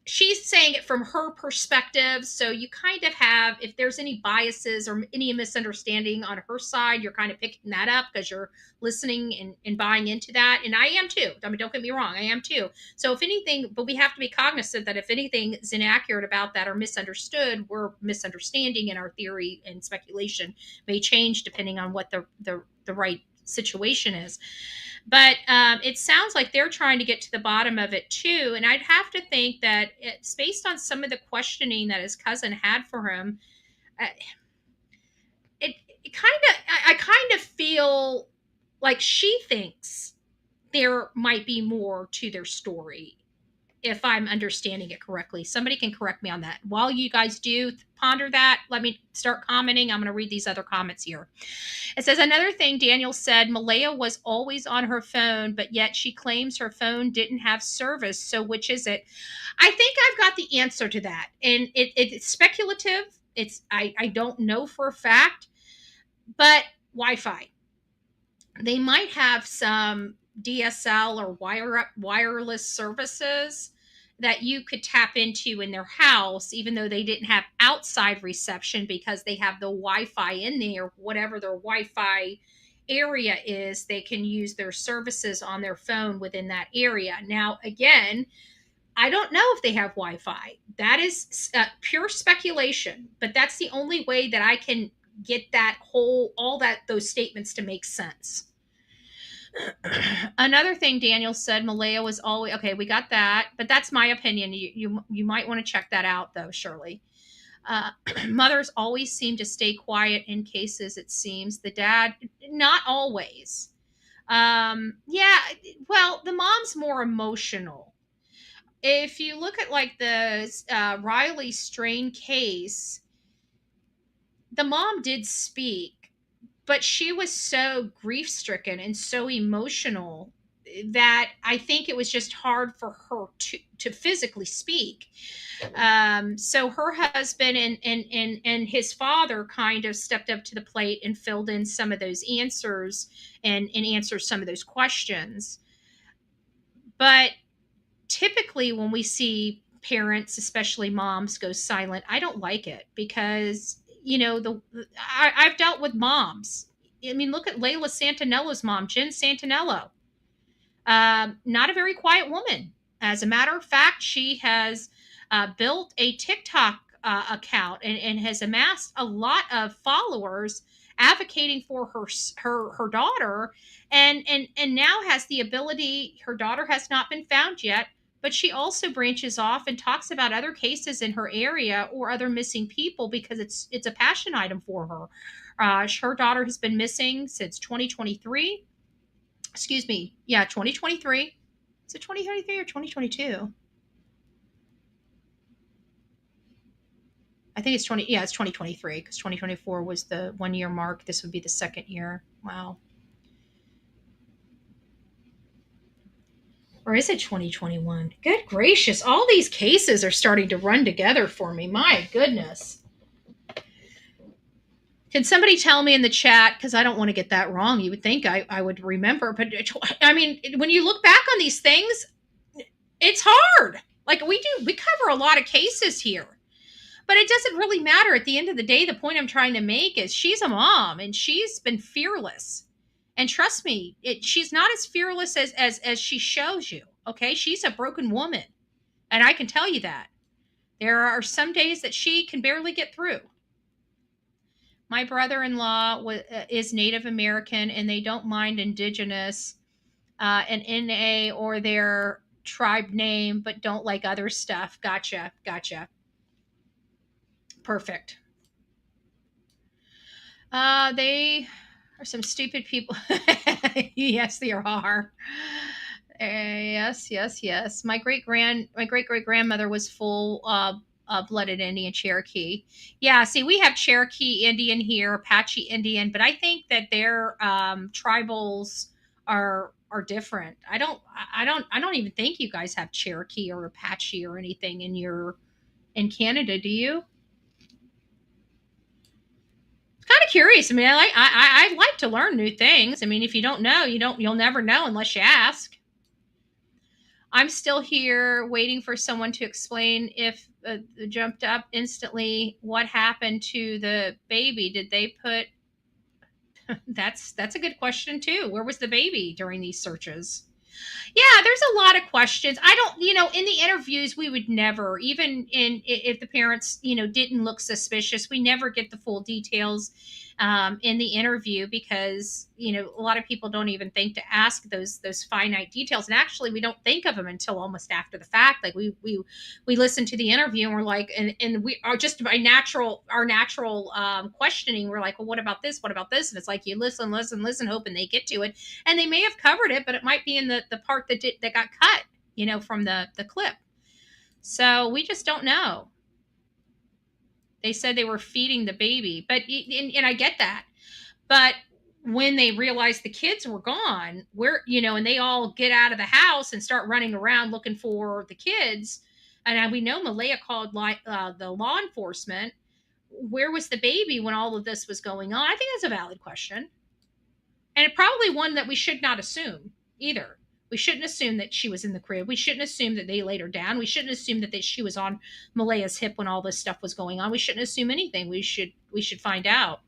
she's saying it from her perspective. So you kind of have, if there's any biases or any misunderstanding on her side, you're kind of picking that up because you're listening and buying into that. And I am too. I mean, don't get me wrong, I am too. So if anything, but we have to be cognizant that if anything is inaccurate about that or misunderstood, we're misunderstanding, and our theory and speculation may change depending on what the right situation is. But it sounds like they're trying to get to the bottom of it too. And I'd have to think that it's based on some of the questioning that his cousin had for him. It I kind of feel like she thinks there might be more to their story, if I'm understanding it correctly. Somebody can correct me on that. While you guys do ponder that, let me start commenting. I'm going to read these other comments here. It says, another thing Daniel said, Malehya was always on her phone, but yet she claims her phone didn't have service. So which is it? I think I've got the answer to that. And it's speculative. I don't know for a fact, but Wi-Fi. They might have some DSL or wireless services that you could tap into in their house, even though they didn't have outside reception, because they have the Wi-Fi in there. Whatever their Wi-Fi area is, they can use their services on their phone within that area. Now, again, I don't know if they have Wi-Fi. That is pure speculation, but that's the only way that I can get those statements to make sense. Another thing Daniel said, Malehya was always, okay, we got that, but that's my opinion. You might want to check that out though, Shirley. Mothers always seem to stay quiet in cases, it seems. The dad, not always. Yeah, well, the mom's more emotional. If you look at like the Riley Strain case, the mom did speak, but she was so grief stricken and so emotional. that I think it was just hard for her to physically speak. So her husband and his father kind of stepped up to the plate and filled in some of those answers and answered some of those questions. But typically when we see parents, especially moms, go silent, I don't like it because, I've dealt with moms. I mean, look at Layla Santinello's mom, Jen Santinello. Not a very quiet woman. As a matter of fact, she has built a TikTok account and has amassed a lot of followers advocating for her daughter, and now has the ability. Her daughter has not been found yet, but she also branches off and talks about other cases in her area or other missing people because it's a passion item for her. Her daughter has been missing since 2023. Excuse me. Yeah, 2023. Is it 2023 or 2022? I think it's 20. Yeah, it's 2023 because 2024 was the 1 year mark. This would be the second year. Wow. Or is it 2021? Good gracious. All these cases are starting to run together for me. My goodness. Can somebody tell me in the chat? Because I don't want to get that wrong. You would think I would remember. But I mean, when you look back on these things, it's hard. Like we cover a lot of cases here. But it doesn't really matter. At the end of the day, the point I'm trying to make is she's a mom and she's been fearless. And trust me, she's not as fearless as she shows you. Okay, she's a broken woman, and I can tell you that. There are some days that she can barely get through. My brother-in-law is Native American, and they don't mind Indigenous, an NA or their tribe name, but don't like other stuff. Gotcha. Perfect. They are some stupid people. Yes, they are. Yes. My great great grandmother was full blooded Indian Cherokee. Yeah, see, we have Cherokee Indian here, Apache Indian, but I think that their tribals are different. I don't even think you guys have Cherokee or Apache or anything in Canada, do you? Kind of curious. I mean, I like to learn new things. I mean, if you don't know, you'll never know unless you ask. I'm still here waiting for someone to explain if jumped up instantly. What happened to the baby? Did they put? That's a good question too. Where was the baby during these searches? Yeah, there's a lot of questions. I don't, in the interviews, we would never, even if the parents, didn't look suspicious, we never get the full details in the interview because, a lot of people don't even think to ask those finite details. And actually, we don't think of them until almost after the fact. Like we listen to the interview and we're like, and we are just by our natural questioning. We're like, well, what about this? What about this? And it's like, you listen, hoping they get to it. And they may have covered it, but it might be in the part that got cut, from the clip. So we just don't know. They said they were feeding the baby, but and I get that. But when they realized the kids were gone, and they all get out of the house and start running around looking for the kids, and we know Malehya called the law enforcement. Where was the baby when all of this was going on? I think that's a valid question, and probably one that we should not assume either. We shouldn't assume that she was in the crib. We shouldn't assume that they laid her down. We shouldn't assume that she was on Malehya's hip when all this stuff was going on. We shouldn't assume anything. We should find out.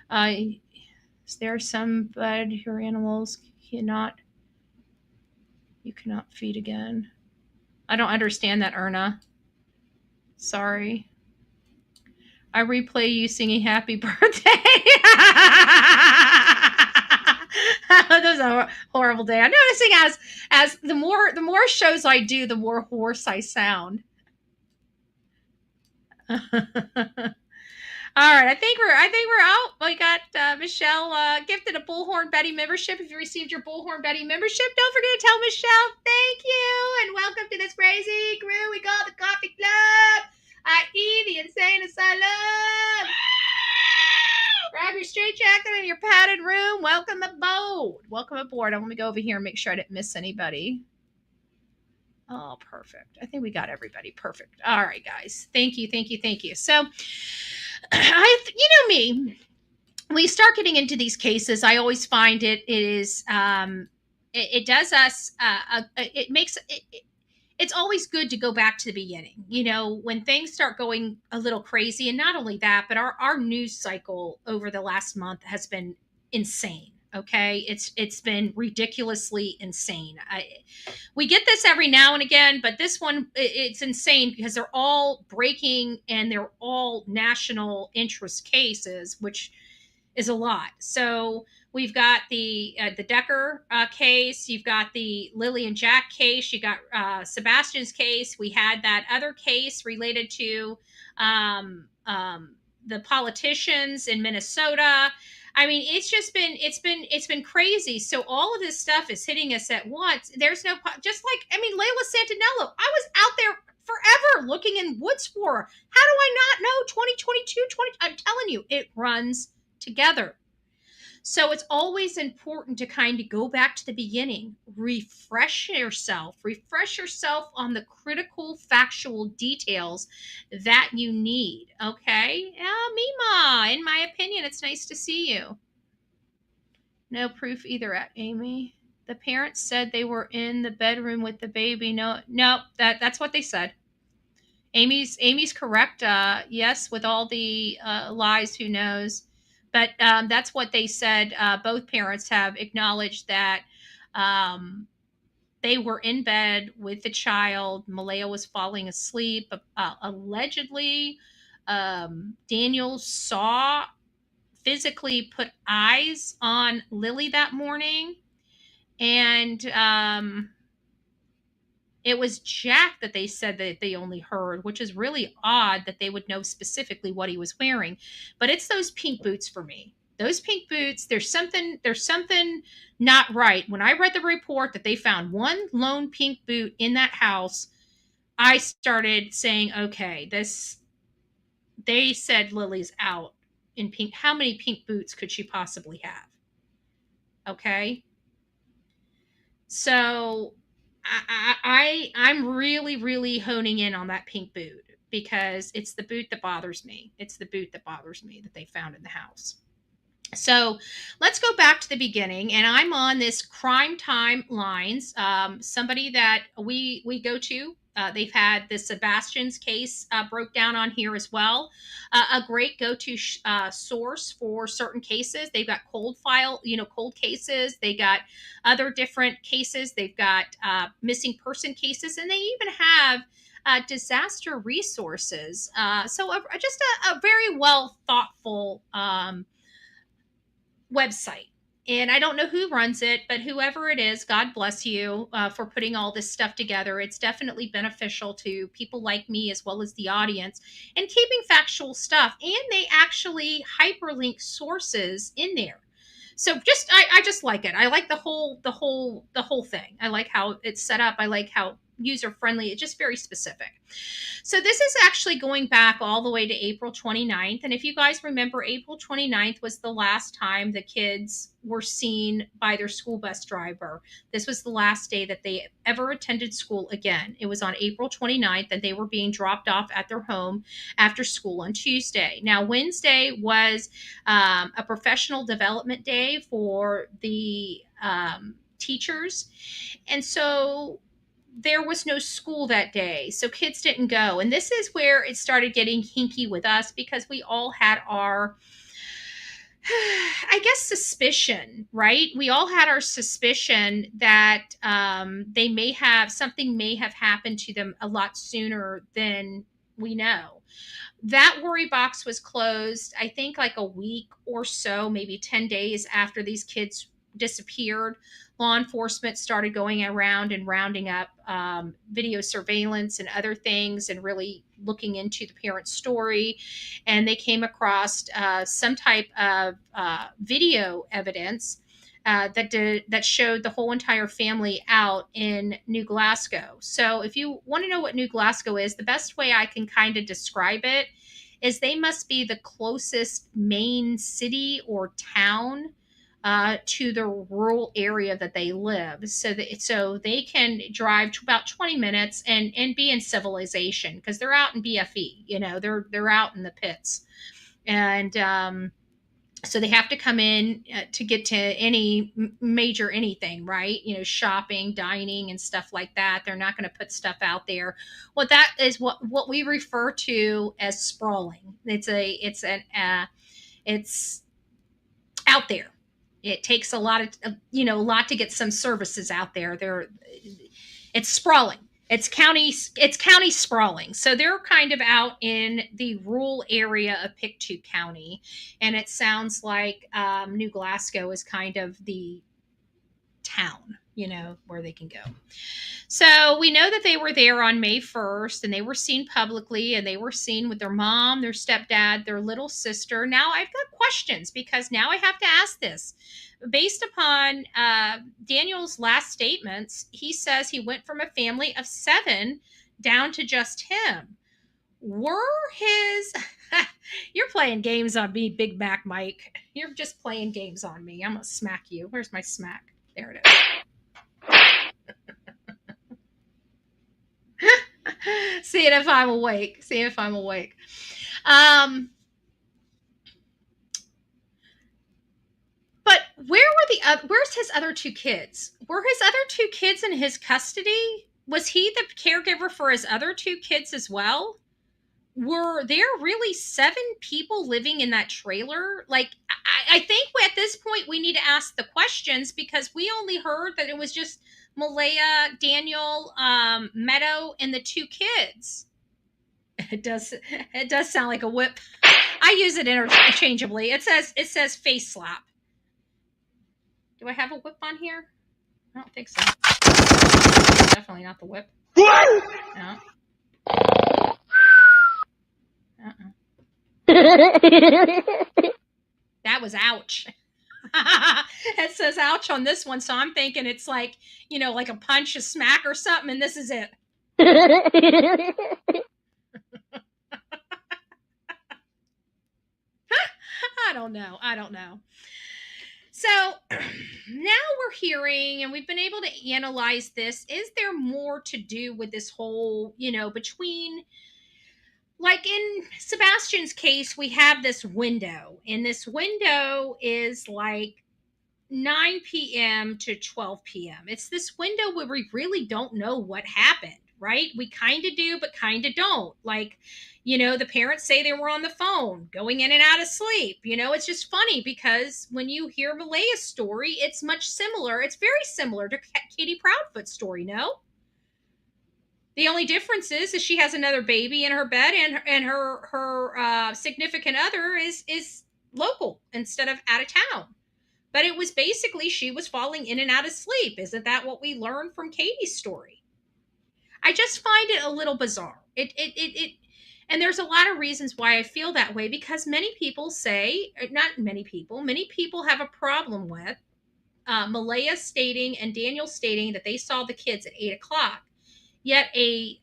Is there some bud your animals you cannot feed again? I don't understand that, Erna. Sorry. I replay you singing happy birthday. That was a horrible day. I'm noticing as the more shows I do, the more hoarse I sound. All right, I think we're out. We got Michelle gifted a Bullhorn Betty membership. If you received your Bullhorn Betty membership, don't forget to tell Michelle thank you and welcome to this crazy crew we call the Coffee Club, i.e. the Insane Asylum. Grab your straight jacket and your padded room. Welcome aboard. Welcome aboard. Let me go over here and make sure I didn't miss anybody. Oh, perfect. I think we got everybody. Perfect. All right, guys. Thank you. So, you know me, when you start getting into these cases, I always find it does us, it makes it's always good to go back to the beginning. You know, when things start going a little crazy, and not only that, but our news cycle over the last month has been insane. Okay, it's been ridiculously insane. We get this every now and again, but this one, it's insane because they're all breaking and they're all national interest cases, which is a lot. So we've got the Decker case. You've got the Lilly and Jack case. You got Sebastian's case. We had that other case related to the politicians in Minnesota. I mean, it's been crazy. So all of this stuff is hitting us at once. There's no, just like, I mean, Layla Santinello, I was out there forever looking in woods for her. How do I not know 2022, I'm telling you, it runs together. So it's always important to kind of go back to the beginning, refresh yourself on the critical factual details that you need. Okay. Mima, in my opinion, it's nice to see you. No proof either at Amy. The parents said they were in the bedroom with the baby. No, that's what they said. Amy's correct. Yes, with all the lies, who knows? But that's what they said. Both parents have acknowledged that they were in bed with the child. Malehya was falling asleep. Allegedly, Daniel saw, physically put eyes on Lilly that morning. And it was Jack that they said that they only heard, which is really odd that they would know specifically what he was wearing. But it's those pink boots for me. Those pink boots, there's something not right. When I read the report that they found one lone pink boot in that house, I started saying, okay, they said Lily's out in pink. How many pink boots could she possibly have? Okay. So I'm really, really honing in on that pink boot because it's the boot that bothers me. It's the boot that bothers me that they found in the house. So let's go back to the beginning, and I'm on this crime time lines. Somebody that we go to. They've had the Sebastian's case broke down on here as well. A great go-to source for certain cases. They've got cold cases. They got other different cases. They've got missing person cases, and they even have disaster resources. So just a very well thoughtful website. And I don't know who runs it, but whoever it is, God bless you for putting all this stuff together. It's definitely beneficial to people like me as well as the audience and keeping factual stuff. And they actually hyperlink sources in there. So I just like it. I like the whole thing. I like how it's set up. I like how user friendly. It's just very specific. So this is actually going back all the way to April 29th. And if you guys remember, April 29th was the last time the kids were seen by their school bus driver. This was the last day that they ever attended school again. It was on April 29th, and they were being dropped off at their home after school on Tuesday. Now, Wednesday was a professional development day for the teachers. And so there was no school that day, so kids didn't go. And this is where it started getting hinky with us because we all had our, I guess, suspicion, right? We all had our suspicion that something may have happened to them a lot sooner than we know. That worry box was closed, I think, like a week or so, maybe 10 days after these kids disappeared. Law enforcement started going around and rounding up video surveillance and other things and really looking into the parent's story. And they came across some type of video evidence that showed the whole entire family out in New Glasgow. So if you want to know what New Glasgow is, the best way I can kind of describe it is they must be the closest main city or town to the rural area that they live, so they can drive to about 20 minutes and be in civilization, because they're out in BFE, they're out in the pits, and so they have to come in to get to any major anything, right? Shopping, dining, and stuff like that. They're not going to put stuff out there. Well, that is what we refer to as sprawling. It's out there. It takes a lot to get some services out there. It's sprawling. It's county sprawling. So they're kind of out in the rural area of Pictou County, and it sounds like New Glasgow is kind of the town, where they can go. So we know that they were there on May 1st, and they were seen publicly, and they were seen with their mom, their stepdad, their little sister. Now I've got questions, because now I have to ask this. Based upon Daniel's last statements, he says he went from a family of 7 down to just him. Were his... You're playing games on me, Big Mac Mike. You're just playing games on me. I'm going to smack you. Where's my smack? There it is. Seeing if I'm awake. But where's his other 2 kids? Were his other 2 kids in his custody? Was he the caregiver for his other 2 kids as well? Were there really 7 people living in that trailer? Like, I think at this point we need to ask the questions, because we only heard that it was just Malehya, Daniel, Meadow, and the 2 kids. It does sound like a whip. I use it interchangeably. It says face slap. Do I have a whip on here? I don't think so. Definitely not the whip. No. That was ouch. It says ouch on this one, so I'm thinking it's like, like a punch, a smack, or something, and this is it. I don't know. So now we're hearing, and we've been able to analyze this. Is there more to do with this whole, between, like in Sebastian's case, we have this window, and this window is like 9 p.m. to 12 p.m. It's this window where we really don't know what happened, right? We kind of do, but kind of don't. Like, the parents say they were on the phone, going in and out of sleep. It's just funny, because when you hear Malehya's story, it's much similar. It's very similar to Katie Proudfoot's story, no? The only difference is she has another baby in her bed, and her significant other is local instead of out of town. But it was basically she was falling in and out of sleep. Isn't that what we learned from Katie's story? I just find it a little bizarre. And there's a lot of reasons why I feel that way, because many people have a problem with Malehya stating and Daniel stating that they saw the kids at 8 o'clock. Yet a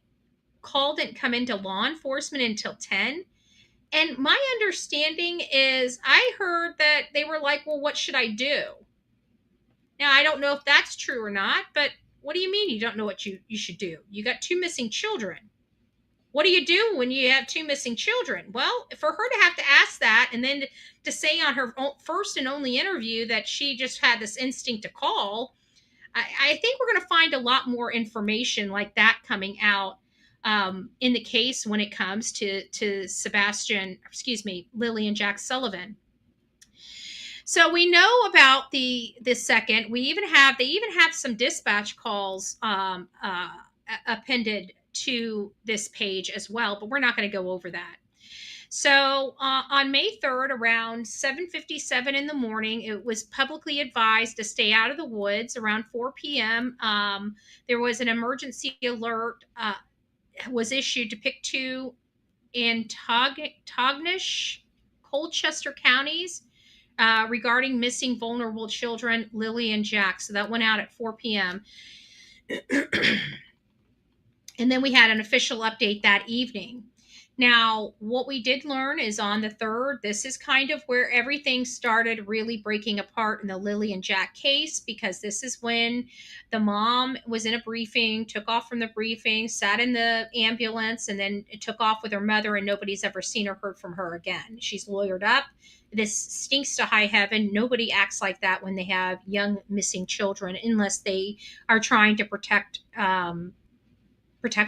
call didn't come into law enforcement until 10. And my understanding is I heard that they were like, well, what should I do? Now, I don't know if that's true or not, but what do you mean you don't know what you should do? You got 2 missing children. What do you do when you have 2 missing children? Well, for her to have to ask that, and then to say on her first and only interview that she just had this instinct to call, I think we're going to find a lot more information like that coming out in the case when it comes to Lilly and Jack Sullivan. So we know about the second. They even have some dispatch calls appended to this page as well, but we're not going to go over that. So on May 3rd, around 7:57 in the morning, it was publicly advised to stay out of the woods. Around 4 p.m., there was an emergency alert was issued to Pictou and Tognish, Colchester counties regarding missing vulnerable children, Lilly and Jack. So that went out at 4 p.m. And then we had an official update that evening. Now, what we did learn is on the 3rd, this is kind of where everything started really breaking apart in the Lilly and Jack case, because this is when the mom was in a briefing, took off from the briefing, sat in the ambulance, and then took off with her mother, and nobody's ever seen or heard from her again. She's lawyered up. This stinks to high heaven. Nobody acts like that when they have young missing children, unless they are trying to protect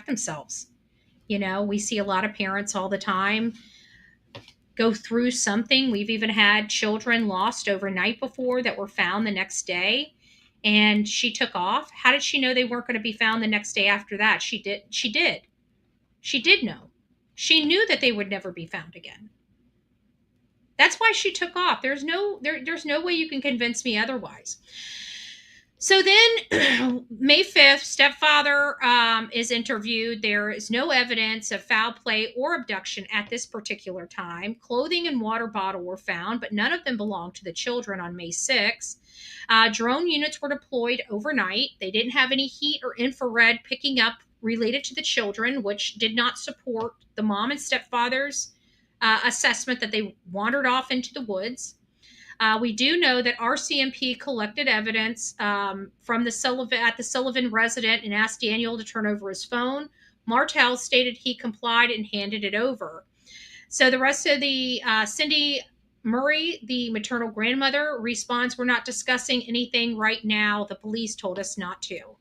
themselves. You know, we see a lot of parents all the time go through something. We've even had children lost overnight before that were found the next day, and she took off. How did she know they weren't going to be found the next day after that? She did. She did know. She knew that they would never be found again. That's why she took off. There's no way you can convince me otherwise. So then, May 5th, stepfather is interviewed. There is no evidence of foul play or abduction at this particular time. Clothing and water bottle were found, but none of them belonged to the children on May 6th. Drone units were deployed overnight. They didn't have any heat or infrared picking up related to the children, which did not support the mom and stepfather's assessment that they wandered off into the woods. We do know that RCMP collected evidence from the Sullivan resident and asked Daniel to turn over his phone. Martell stated he complied and handed it over. So the rest of the Cindy Murray, the maternal grandmother, responds, "We're not discussing anything right now. The police told us not to."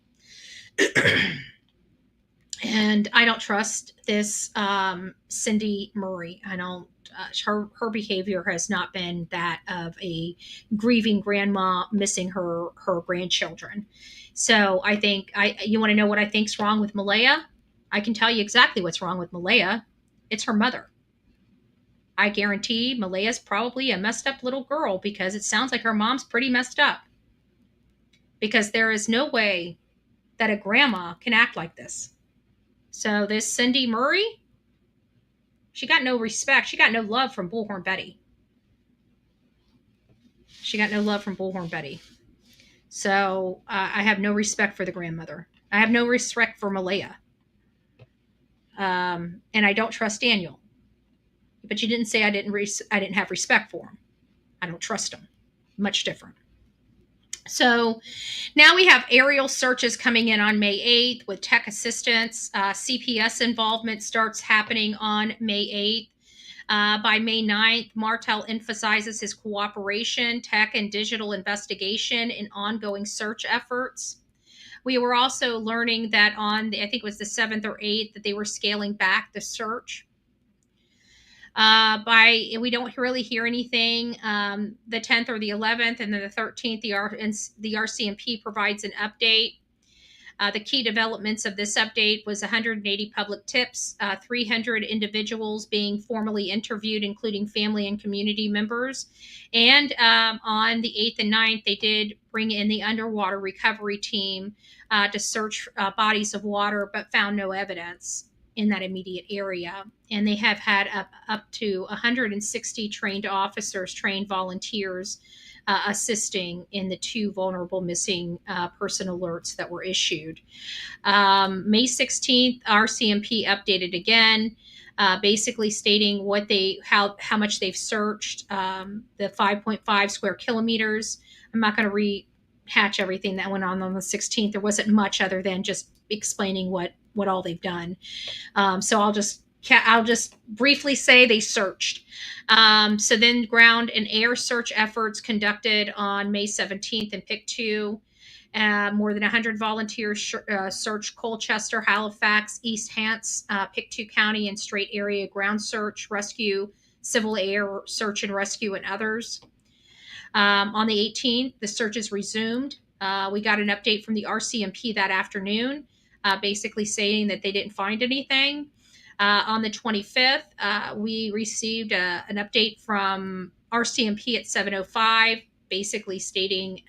And I don't trust this Cindy Murray. I don't. Her behavior has not been that of a grieving grandma missing her grandchildren. So I think you want to know what I think's wrong with Malehya? I can tell you exactly what's wrong with Malehya. It's her mother. I guarantee Malehya's probably a messed up little girl, because it sounds like her mom's pretty messed up. Because there is no way that a grandma can act like this. So this Cindy Murray, she got no respect. She got no love from Bullhorn Betty. So I have no respect for the grandmother. I have no respect for Malehya. And I don't trust Daniel. But you didn't say I didn't have respect for him. I don't trust him. Much different. So now we have aerial searches coming in on May 8th with tech assistance. CPS involvement starts happening on May 8th. By May 9th, Martell emphasizes his cooperation, tech and digital investigation, and ongoing search efforts. We were also learning that on I think it was the 7th or 8th, that they were scaling back the search. We don't really hear anything the 10th or the 11th, and then the 13th, the RCMP provides an update. The key developments of this update was 180 public tips, 300 individuals being formally interviewed, including family and community members. And on the 8th and 9th, they did bring in the underwater recovery team to search bodies of water, but found no evidence in that immediate area. And they have had up to 160 trained volunteers assisting in the 2 vulnerable missing person alerts that were issued. May 16th, RCMP updated again, basically stating how much they've searched, the 5.5 square kilometers. I'm not going to rehatch everything that went on the 16th. There wasn't much other than just explaining what all they've done. So I'll just briefly say they searched. So then ground and air search efforts conducted on May 17th in Pick 2. More than 100 volunteers searched Colchester, Halifax, East Hants, Pick 2 County, and Strait area ground search, rescue, civil air search and rescue, and others. On the 18th, the searches resumed. We got an update from the RCMP that afternoon, basically saying that they didn't find anything. On the 25th, we received an update from RCMP at 7:05, basically stating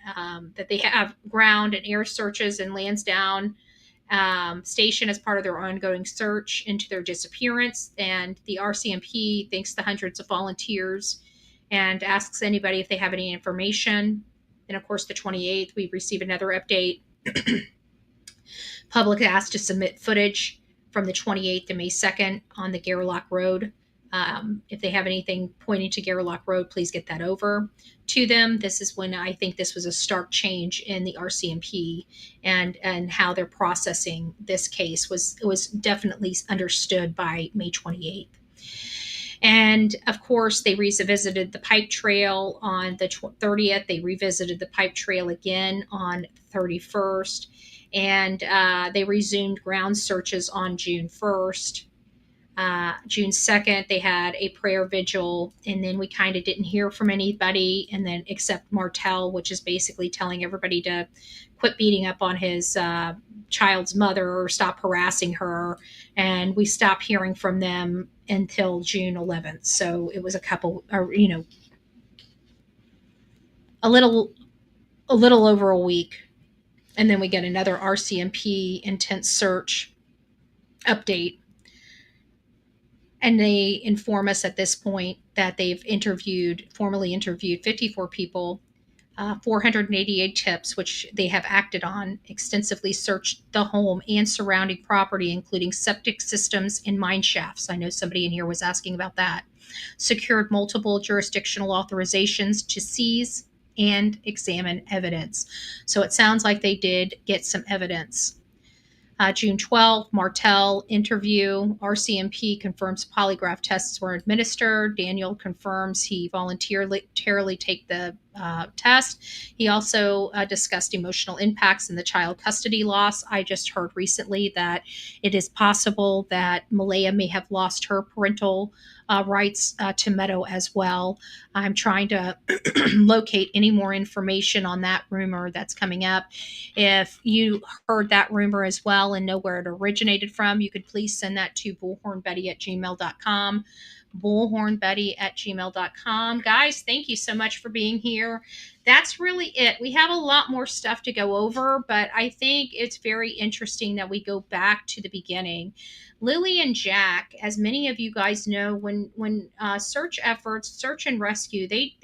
that they have ground and air searches in Lansdowne Station as part of their ongoing search into their disappearance. And the RCMP thanks the hundreds of volunteers and asks anybody if they have any information. And of course, the 28th, we receive another update. Public asked to submit footage from the 28th to May 2nd on the Garlock Road. If they have anything pointing to Garlock Road, please get that over to them. This is when I think this was a stark change in the RCMP and how they're processing this case was definitely understood by May 28th. And of course, they revisited the pipe trail on the 30th. They revisited the pipe trail again on the 31st. And they resumed ground searches on June 1st. June 2nd, they had a prayer vigil, and then we kind of didn't hear from anybody, and then except Martell, which is basically telling everybody to quit beating up on his child's mother or stop harassing her. And we stopped hearing from them until June 11th. So it was a couple, a little over a week. And then we get another RCMP intense search update. And they inform us at this point that they've formally interviewed 54 people, 488 tips, which they have acted on, extensively searched the home and surrounding property, including septic systems and mine shafts. I know somebody in here was asking about that. Secured multiple jurisdictional authorizations to seize and examine evidence. So it sounds like they did get some evidence. June 12th, Martell interview. RCMP confirms polygraph tests were administered. Daniel confirms he voluntarily take the test. He also discussed emotional impacts in the child custody loss. I just heard recently that it is possible that Malehya may have lost her parental rights to Meadow as well. I'm trying to locate any more information on that rumor that's coming up. If you heard that rumor as well and know where it originated from, you could please send that to bullhornbetty@gmail.com. bullhornbetty@gmail.com. Guys, thank you so much for being here. That's really it. We have a lot more stuff to go over, but I think it's very interesting that we go back to the beginning. Lilly and Jack, as many of you guys know, when search efforts, search and rescue, they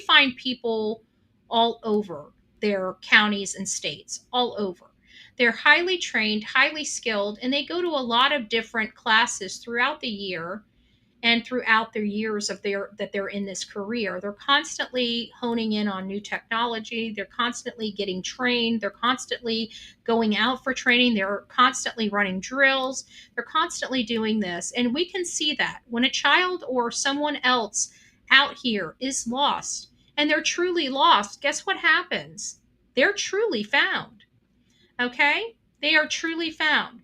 find people all over their counties and states, all over. They're highly trained, highly skilled, and they go to a lot of different classes throughout the year and throughout their years that they're in this career. They're constantly honing in on new technology. They're constantly getting trained. They're constantly going out for training. They're constantly running drills. They're constantly doing this. And we can see that when a child or someone else out here is lost, and they're truly lost, guess what happens? They're truly found. Okay? They are truly found.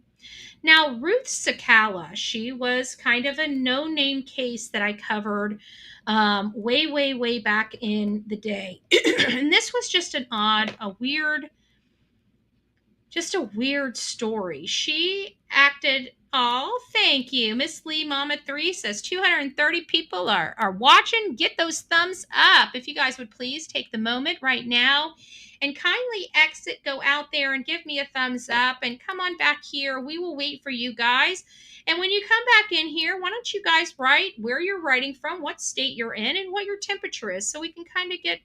Now, Ruth Sakala, she was kind of a no-name case that I covered way back in the day. And this was just a weird story. She acted, oh, thank you. Miss Lee Mama 3 says 230 people are watching. Get those thumbs up. If you guys would please take the moment right now and kindly exit, go out there and give me a thumbs up and come on back here. We will wait for you guys. And when you come back in here, why don't you guys write where you're writing from, what state you're in, and what your temperature is, so we can kind of get,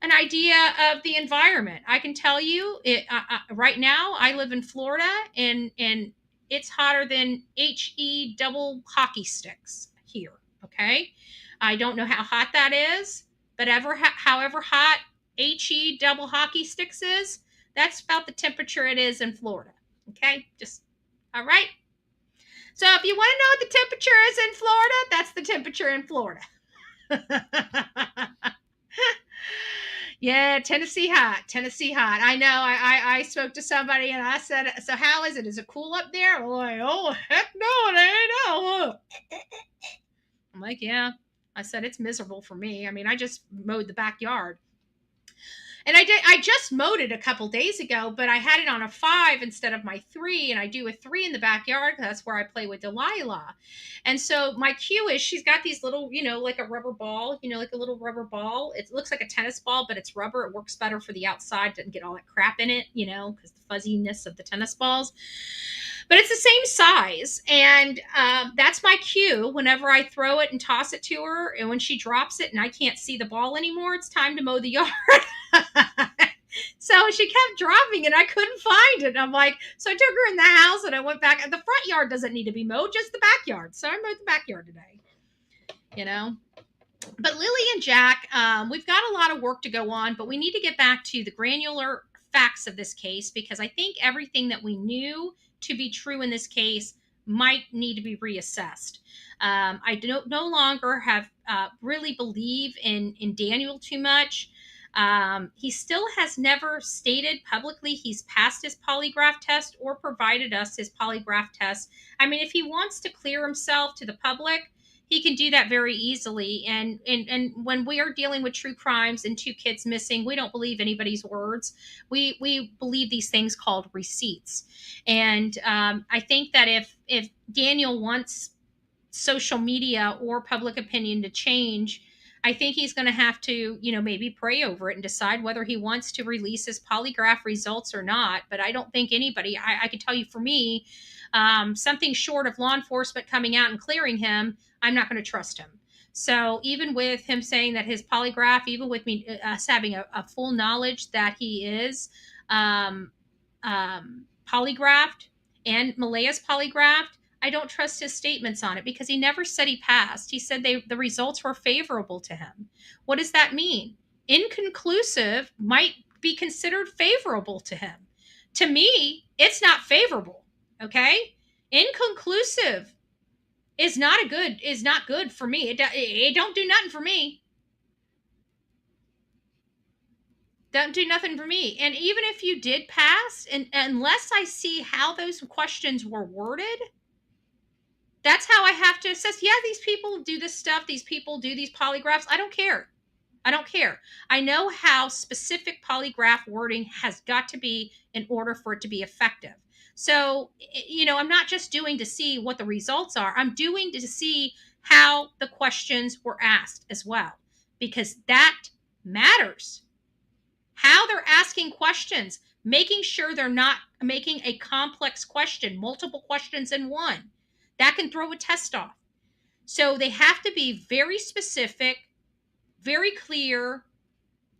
an idea of the environment. I can tell you right now I live in Florida, and it's hotter than HE double hockey sticks here. Okay. I don't know how hot that is, but however hot HE double hockey sticks is, that's about the temperature it is in Florida. Okay. Just all right. So if you want to know what the temperature is in Florida, that's the temperature in Florida. Yeah, Tennessee hot. I know. I spoke to somebody and I said, so how is it? Is it cool up there? I'm like, oh, heck no, it ain't. No. I'm like, yeah. I said, it's miserable for me. I mean, I just mowed the backyard. And I just mowed it a couple days ago, but I had it on a 5 instead of my 3, and I do a 3 in the backyard because that's where I play with Delilah. And so my cue is she's got these little, like a rubber ball, like a little rubber ball. It looks like a tennis ball, but it's rubber. It works better for the outside. Doesn't get all that crap in it, because the fuzziness of the tennis balls. But it's the same size, and that's my cue. Whenever I throw it and toss it to her, and when she drops it and I can't see the ball anymore, it's time to mow the yard. So she kept dropping and I couldn't find it. I'm like, so I took her in the house and I went back. The front yard doesn't need to be mowed, just the backyard. So I mowed the backyard today, you know. But Lilly and Jack, we've got a lot of work to go on, but we need to get back to the granular facts of this case, because I think everything that we knew to be true in this case might need to be reassessed. I no longer have really believe in Daniel too much. He still has never stated publicly he's passed his polygraph test or provided us his polygraph test. I mean, if he wants to clear himself to the public, he can do that very easily. And when we are dealing with true crimes and two kids missing, we don't believe anybody's words. We believe these things called receipts. And I think that if Daniel wants social media or public opinion to change, I think he's going to have to, maybe pray over it and decide whether he wants to release his polygraph results or not. But I don't think anybody, I can tell you for me, something short of law enforcement coming out and clearing him, I'm not going to trust him. So even with him saying that his polygraph, even with me us having a full knowledge that he is polygraphed and Malehya's polygraphed, I don't trust his statements on it, because he never said he passed. He said the results were favorable to him. What does that mean? Inconclusive might be considered favorable to him. To me, it's not favorable. Okay? Inconclusive is not good for me. It don't do nothing for me. Don't do nothing for me. And even if you did pass, and unless I see how those questions were worded, that's how I have to assess. Yeah, these people do this stuff. These people do these polygraphs. I don't care. I know how specific polygraph wording has got to be in order for it to be effective. So, I'm not just doing to see what the results are. I'm doing to see how the questions were asked as well, because that matters. How they're asking questions, making sure they're not making a complex question, multiple questions in one. That can throw a test off. So they have to be very specific, very clear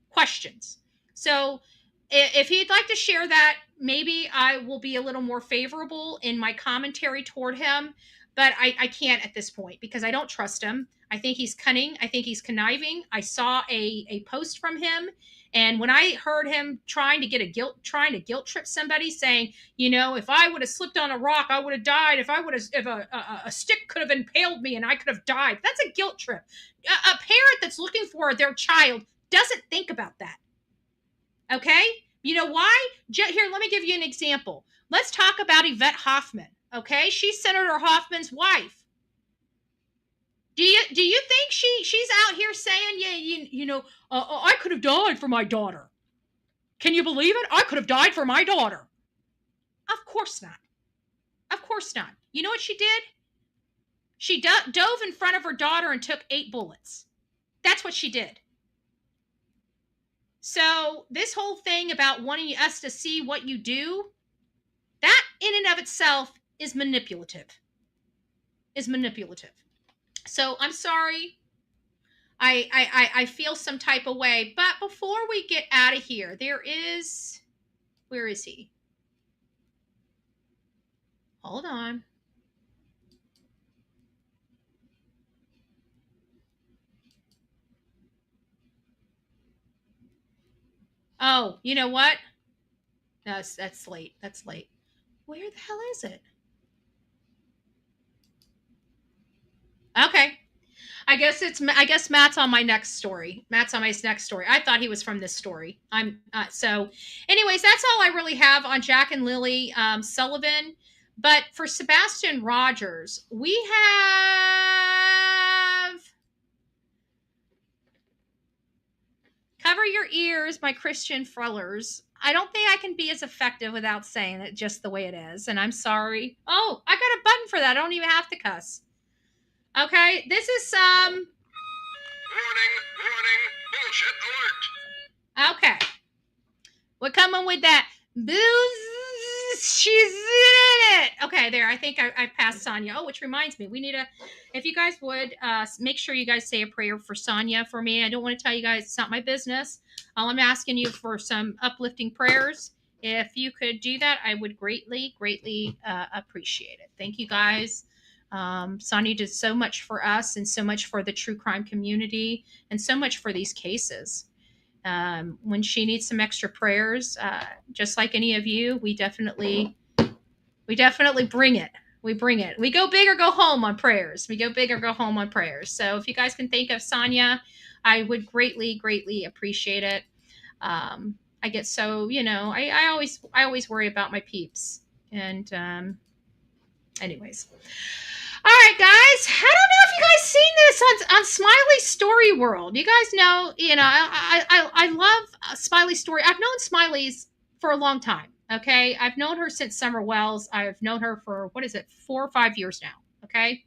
questions. So if he'd like to share that, maybe I will be a little more favorable in my commentary toward him. But I can't at this point, because I don't trust him. I think he's cunning. I think he's conniving. I saw a post from him, and when I heard him trying to guilt trip somebody, saying, if I would have slipped on a rock, I would have died. If a stick could have impaled me and I could have died, that's a guilt trip. A parent that's looking for their child doesn't think about that. Okay? You know why? Here, let me give you an example. Let's talk about Yvette Hoffman. Okay? She's Senator Hoffman's wife. Do you think she's out here saying, I could have died for my daughter? Can you believe it? I could have died for my daughter. Of course not. Of course not. You know what she did? She dove in front of her daughter and took 8 bullets. That's what she did. So this whole thing about wanting us to see what you do, that in and of itself is manipulative. So I'm sorry. I feel some type of way. But before we get out of here, where is he? Hold on. Oh, you know what? No, that's late. Where the hell is it? Okay. I guess Matt's on my next story. I thought he was from this story. So anyways, that's all I really have on Jack and Lilly Sullivan. But for Sebastian Rogers, we have cover your ears, my Christian frellers. I don't think I can be as effective without saying it just the way it is. And I'm sorry. Oh, I got a button for that. I don't even have to cuss. Okay, this is some... Warning, bullshit alert. Okay. We're coming with that She's in it. Okay, there. I think I passed Sonia. Oh, which reminds me, we need if you guys would, make sure you guys say a prayer for Sonia for me. I don't want to tell you guys, it's not my business. All I'm asking you for some uplifting prayers. If you could do that, I would greatly, greatly appreciate it. Thank you guys. Sonia did so much for us and so much for the true crime community and so much for these cases. When she needs some extra prayers, just like any of you, we definitely bring it. We bring it. We go big or go home on prayers. We go big or go home on prayers. So if you guys can think of Sonia, I would greatly, greatly appreciate it. I get so, I always worry about my peeps. And anyways. All right, guys. I don't know if you guys seen this on Smiley's Story World. You guys know, I love Smiley's story. I've known Smiley's for a long time. Okay, I've known her since Summer Wells. I've known her for 4 or 5 years now. Okay,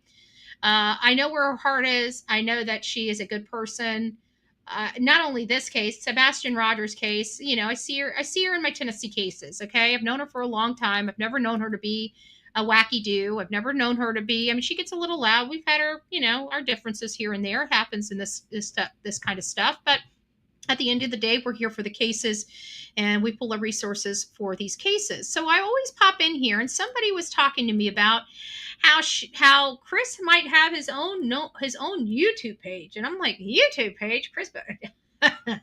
I know where her heart is. I know that she is a good person. Not only this case, Sebastian Rogers case. I see her in my Tennessee cases. Okay, I've known her for a long time. I've never known her to be a wacky do. I've never known her to be. I mean, she gets a little loud. We've had her, our differences here and there. It happens in this kind of stuff. But at the end of the day, we're here for the cases, and we pull our resources for these cases. So I always pop in here, and somebody was talking to me about how Chris might have his own YouTube page, and I'm like, YouTube page, Chris. I'm gonna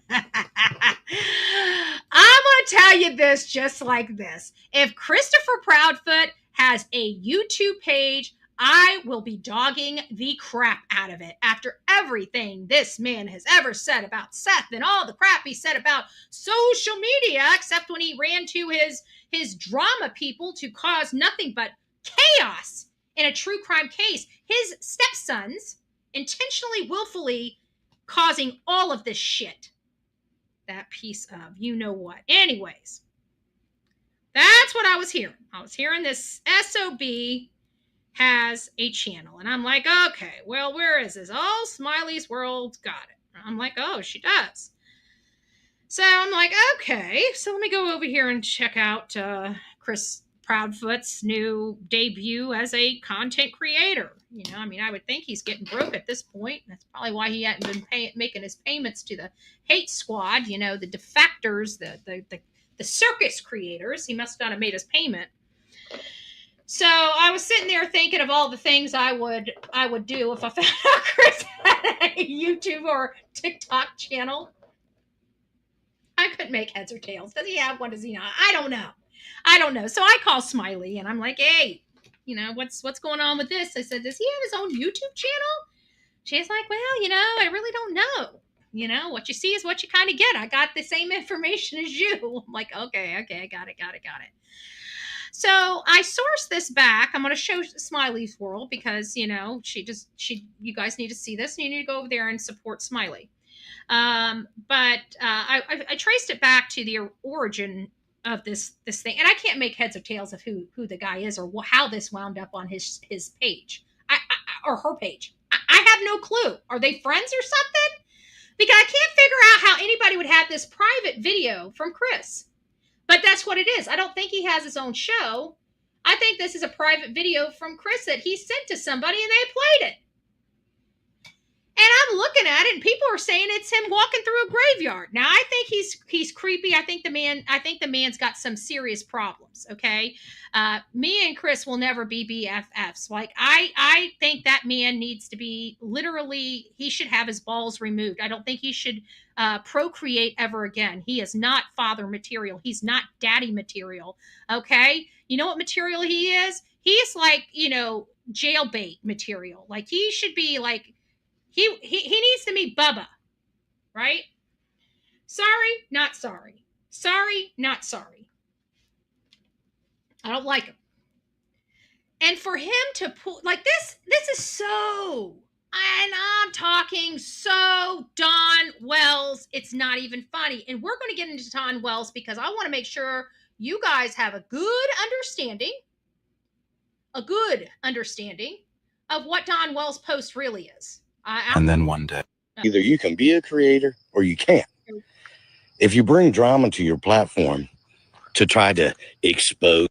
tell you this just like this: if Christopher Proudfoot has a YouTube page, I will be dogging the crap out of it after everything this man has ever said about Seth and all the crap he said about social media, except when he ran to his drama people to cause nothing but chaos in a true crime case. His stepsons intentionally, willfully causing all of this shit. That piece of you-know-what. Anyways, that's what I was hearing. I was hearing this SOB has a channel. And I'm like, okay, well, where is this? Oh, Smiley's World's got it. I'm like, oh, she does. So I'm like, okay, so let me go over here and check out Chris Proudfoot's new debut as a content creator. I would think he's getting broke at this point. That's probably why he hadn't been making his payments to the hate squad, the defectors, the circus creators. He must not have made his payment. So I was sitting there thinking of all the things I would do if I found out Chris had a YouTube or TikTok channel. I couldn't make heads or tails. Does he have one? Does he not? I don't know. So I call Smiley and I'm like, hey, what's going on with this? I said, does he have his own YouTube channel? She's like, well, I really don't know. What you see is what you kind of get. I got the same information as you. I'm like, okay, I got it. So I sourced this back. I'm going to show Smiley's World because, you guys need to see this and you need to go over there and support Smiley. But I traced it back to the origin of this thing. And I can't make heads or tails of who the guy is or how this wound up on his page or her page. I have no clue. Are they friends or something? Because I can't figure out how anybody would have this private video from Chris. But that's what it is. I don't think he has his own show. I think this is a private video from Chris that he sent to somebody and they played it. And I'm looking at it and people are saying it's him walking through a graveyard. Now I think he's creepy. I think the man's got some serious problems. Okay. Me and Chris will never be BFFs. Like I think that man needs to be he should have his balls removed. I don't think he should procreate ever again. He is not father material. He's not daddy material. Okay. You know what material he is? He's like, jailbait material. Like he should be like, he needs to meet Bubba, right? Sorry, not sorry. Sorry, not sorry. I don't like him. And for him to pull like this is so, and I'm talking so Don Wells, it's not even funny. And we're going to get into Don Wells because I want to make sure you guys have a good understanding of what Don Wells' post really is. And then one day, either you can be a creator or you can't. If you bring drama to your platform to try to expose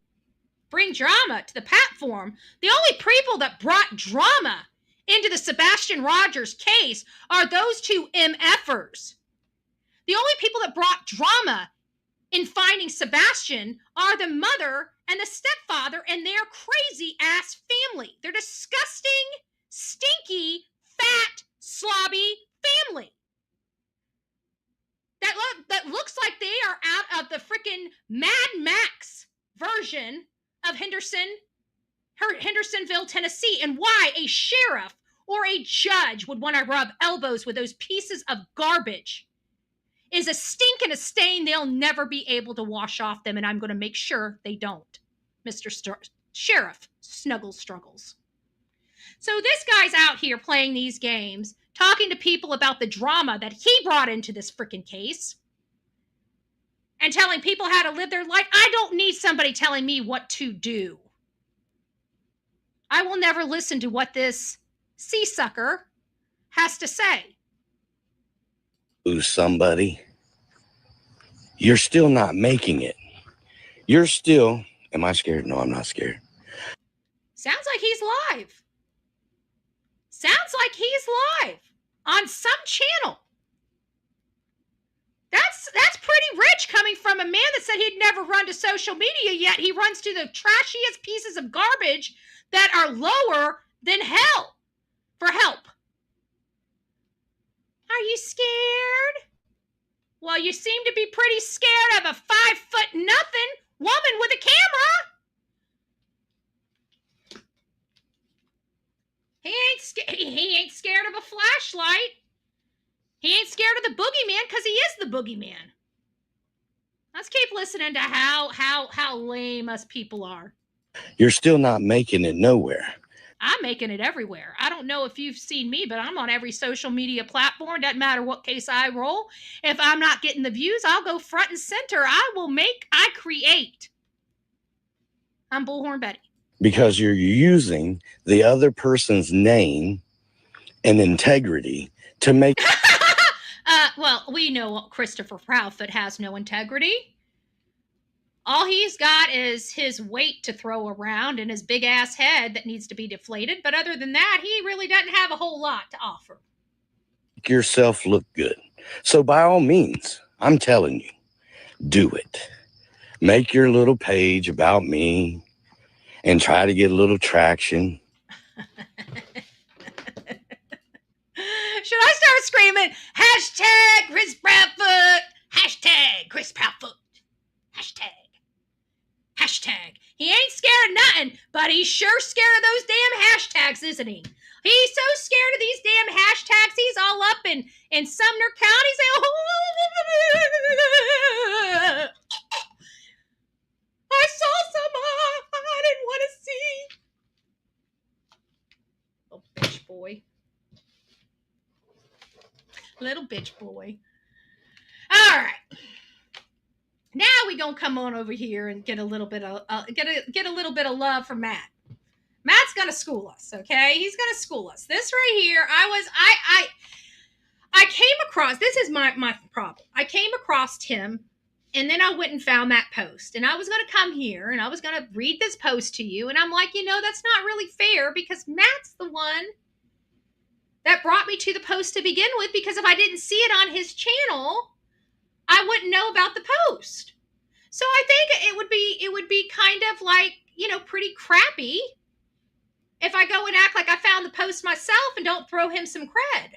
bring drama to the platform. The only people that brought drama into the Sebastian Rogers case are those two MFers. The only people that brought drama in finding Sebastian are the mother and the stepfather and their crazy ass family. They're disgusting, stinky, fat, slobby family. That looks like they are out of the freaking Mad Max version of Hendersonville, Tennessee, and why a sheriff or a judge would want to rub elbows with those pieces of garbage is a stink and a stain they'll never be able to wash off them, and I'm going to make sure they don't, Mr. Sheriff Snuggles Struggles. So this guy's out here playing these games, talking to people about the drama that he brought into this freaking case, and telling people how to live their life. I don't need somebody telling me what to do. I will never listen to what this sea sucker has to say. Lose somebody. You're still not making it. You're still, am I scared? No, I'm not scared. Sounds like he's live. Sounds like he's live on some channel. That's pretty rich coming from a man that said he'd never run to social media, yet he runs to the trashiest pieces of garbage that are lower than hell for help. Are you scared? Well, you seem to be pretty scared of a 5'0" woman with a camera. He ain't scared of a flashlight. He ain't scared of the boogeyman because he is the boogeyman. Let's keep listening to how lame us people are. You're still not making it nowhere. I'm making it everywhere. I don't know if you've seen me, but I'm on every social media platform. Doesn't matter what case I roll. If I'm not getting the views, I'll go front and center. I create. I'm Bullhorn Betty. Because you're using the other person's name and integrity to make... Well, we know Christopher Proudfoot has no integrity. All he's got is his weight to throw around and his big ass head that needs to be deflated. But other than that, he really doesn't have a whole lot to offer. Make yourself look good. So by all means, I'm telling you, do it. Make your little page about me and try to get a little traction. Should I start screaming, hashtag Chris Proudfoot, hashtag Chris Proudfoot, hashtag. He ain't scared of nothing, but he's sure scared of those damn hashtags, isn't he? He's so scared of these damn hashtags, he's all up in Sumner County saying, oh, I saw some I didn't want to see. Oh, bitch boy. Little bitch boy. All right. Now we gonna come on over here and get a little bit of get a little bit of love from Matt. Matt's gonna school us, okay? He's gonna school us. This right here, I came across. This is my problem. I came across him, and then I went and found that post, and I was gonna come here and I was gonna read this post to you, and I'm like, that's not really fair because Matt's the one that brought me to the post to begin with, because if I didn't see it on his channel, I wouldn't know about the post. So I think it would be kind of like, pretty crappy if I go and act like I found the post myself and don't throw him some cred.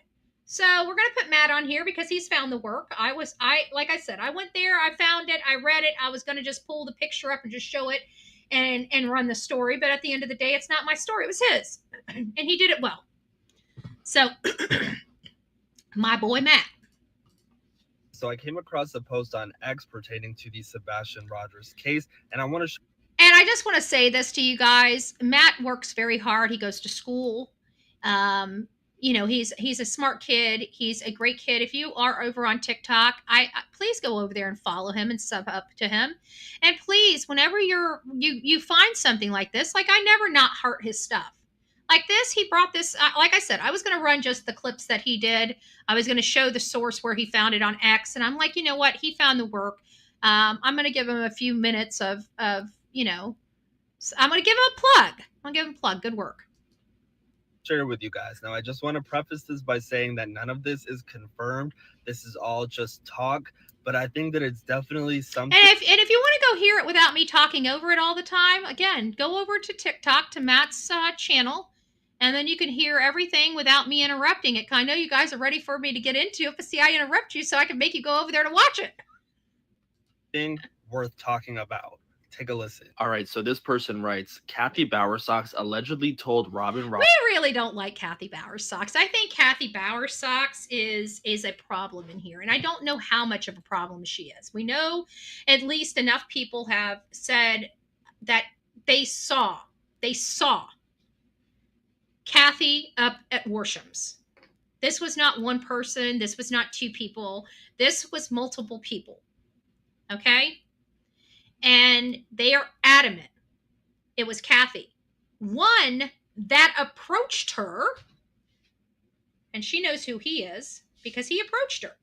So we're going to put Matt on here because he's found the work. Like I said, I went there, I found it, I read it. I was going to just pull the picture up and just show it and run the story. But at the end of the day, it's not my story. It was his. And he did it well. So my boy, Matt. So I came across a post on X pertaining to the Sebastian Rogers case, and I want to and I just want to say this to you guys. Matt works very hard. He goes to school. He's a smart kid. He's a great kid. If you are over on TikTok, I please go over there and follow him and sub up to him. And please, whenever you find something like this, like I never not heart his stuff. Like this, he brought this, like I said, I was going to run just the clips that he did. I was going to show the source where he found it on X. And I'm like, you know what? He found the work. I'm going to give him a few minutes of So I'm going to give him a plug. I'll give him a plug. Good work. Share with you guys. Now, I just want to preface this by saying that none of this is confirmed. This is all just talk, but I think that it's definitely something. And if you want to go hear it without me talking over it all the time, again, go over to TikTok to Matt's channel, and then you can hear everything without me interrupting it. I know you guys are ready for me to get into it, but see, I interrupt you so I can make you go over there to watch it. Thing worth talking about. Take a listen. All right, so this person writes, Kathy Bowersox allegedly told Robin We really don't like Kathy Bowersox. I think Kathy Bowersox is a problem in here, and I don't know how much of a problem she is. We know at least enough people have said that they saw Kathy up at Worsham's. This was not one person. This was not two people. This was multiple people. Okay? And they are adamant it was Kathy. One that approached her, and she knows who he is because he approached her.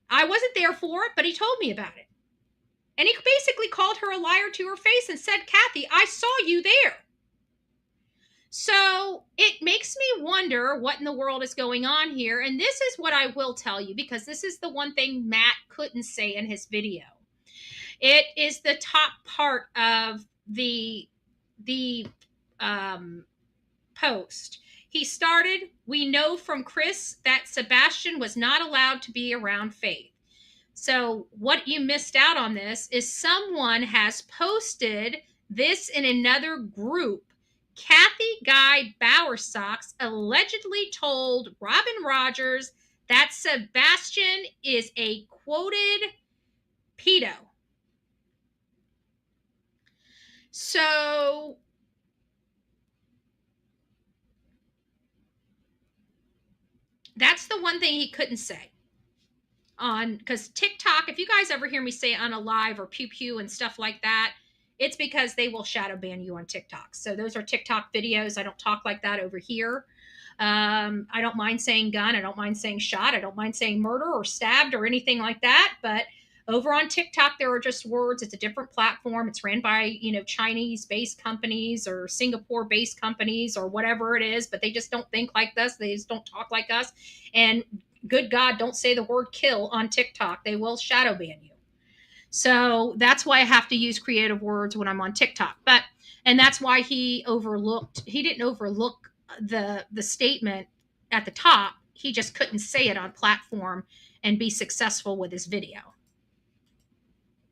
I wasn't there for it, but he told me about it. And he basically called her a liar to her face and said, Kathy, I saw you there. So it makes me wonder what in the world is going on here. And this is what I will tell you, because this is the one thing Matt couldn't say in his video. It is the top part of the post. He started, we know from Chris that Sebastian was not allowed to be around Faith. So what you missed out on this is someone has posted this in another group. Kathy Guy Bowersox allegedly told Robin Rogers that Sebastian is a quoted pedo. So that's the one thing he couldn't say on, because TikTok, if you guys ever hear me say on a live or pew pew and stuff like that, it's because they will shadow ban you on TikTok. So those are TikTok videos. I don't talk like that over here. I don't mind saying gun. I don't mind saying shot. I don't mind saying murder or stabbed or anything like that. But over on TikTok, there are just words. It's a different platform. It's ran by, Chinese-based companies or Singapore-based companies or whatever it is, but they just don't think like us. They just don't talk like us. And good God, don't say the word kill on TikTok. They will shadow ban you. So that's why I have to use creative words when I'm on TikTok. And that's why he didn't overlook the statement at the top. He just couldn't say it on platform and be successful with his video.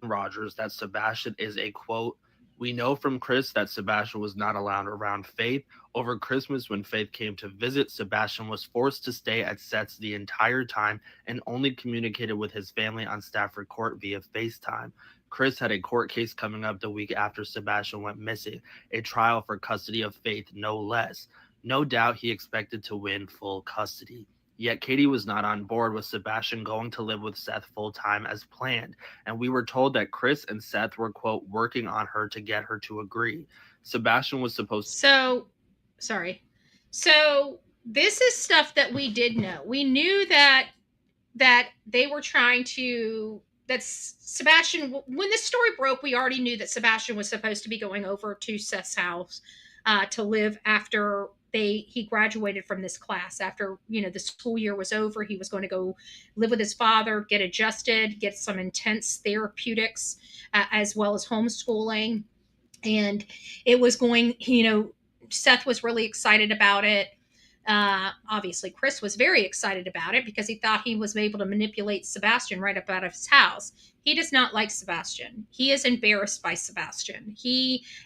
Rogers that Sebastian is a quote. We know from Chris that Sebastian was not allowed around Faith. Over Christmas, when Faith came to visit, Sebastian was forced to stay at sets the entire time and only communicated with his family on Stafford Court via FaceTime. Chris had a court case coming up the week after Sebastian went missing, a trial for custody of Faith, no less. No doubt he expected to win full custody. Yet Katie was not on board with Sebastian going to live with Seth full-time as planned, and we were told that Chris and Seth were, quote, working on her to get her to agree. Sebastian was supposed to... So this is stuff that we did know. We knew that they were trying to... that Sebastian... When this story broke, we already knew that Sebastian was supposed to be going over to Seth's house to live after... he graduated from this class. After, the school year was over, he was going to go live with his father, get adjusted, get some intense therapeutics, as well as homeschooling. And it was going, Seth was really excited about it. Obviously, Chris was very excited about it because he thought he was able to manipulate Sebastian right up out of his house. He does not like Sebastian. He is embarrassed by Sebastian.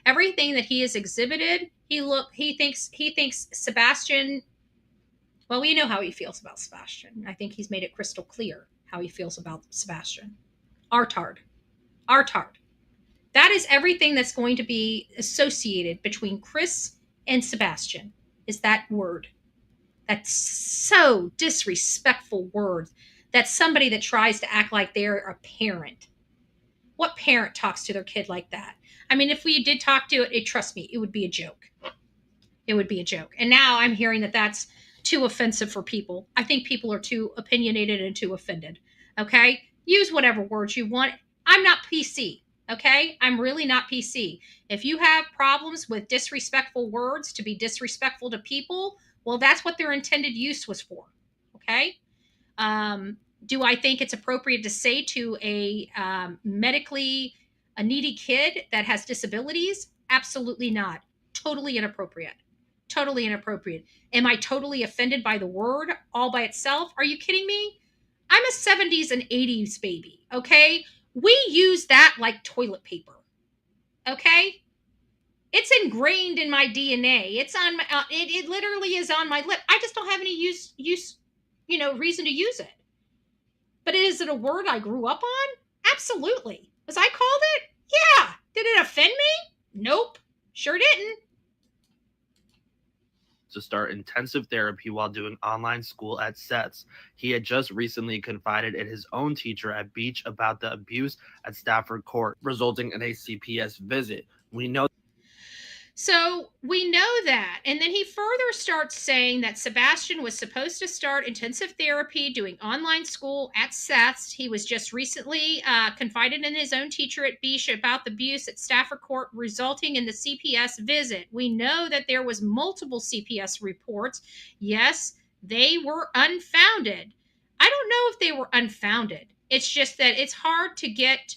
Everything that he has exhibited, he thinks Sebastian, well, we know how he feels about Sebastian. I think he's made it crystal clear how he feels about Sebastian. Artard. That is everything that's going to be associated between Chris and Sebastian, is that word. That's so disrespectful word. That's somebody that tries to act like they're a parent. What parent talks to their kid like that? I mean, if we did talk to it, trust me, it would be a joke. It would be a joke. And now I'm hearing that that's too offensive for people. I think people are too opinionated and too offended. Okay? Use whatever words you want. I'm not PC. Okay? I'm really not PC. If you have problems with disrespectful words to be disrespectful to people, well, that's what their intended use was for. Okay? Do I think it's appropriate to say to a medically a needy kid that has disabilities? Absolutely not. Totally inappropriate. Totally inappropriate. Am I totally offended by the word all by itself? Are you kidding me? I'm a 70s and 80s baby, okay? We use that like toilet paper, okay? It's ingrained in my DNA. It's on my, it literally is on my lip. I just don't have any reason to use it. But is it a word I grew up on? Absolutely. Was I called it? Yeah. Did it offend me? Nope. Sure didn't. To start intensive therapy while doing online school at SETS. He had just recently confided in his own teacher at Beach about the abuse at Stafford Court, resulting in a CPS visit. We know. So we know that. And then he further starts saying that Sebastian was supposed to start intensive therapy doing online school at SETS. He was just recently confided in his own teacher at Beach about the abuse at Stafford Court, resulting in the CPS visit. We know that there was multiple CPS reports. Yes, they were unfounded. I don't know if they were unfounded. It's just that it's hard to get.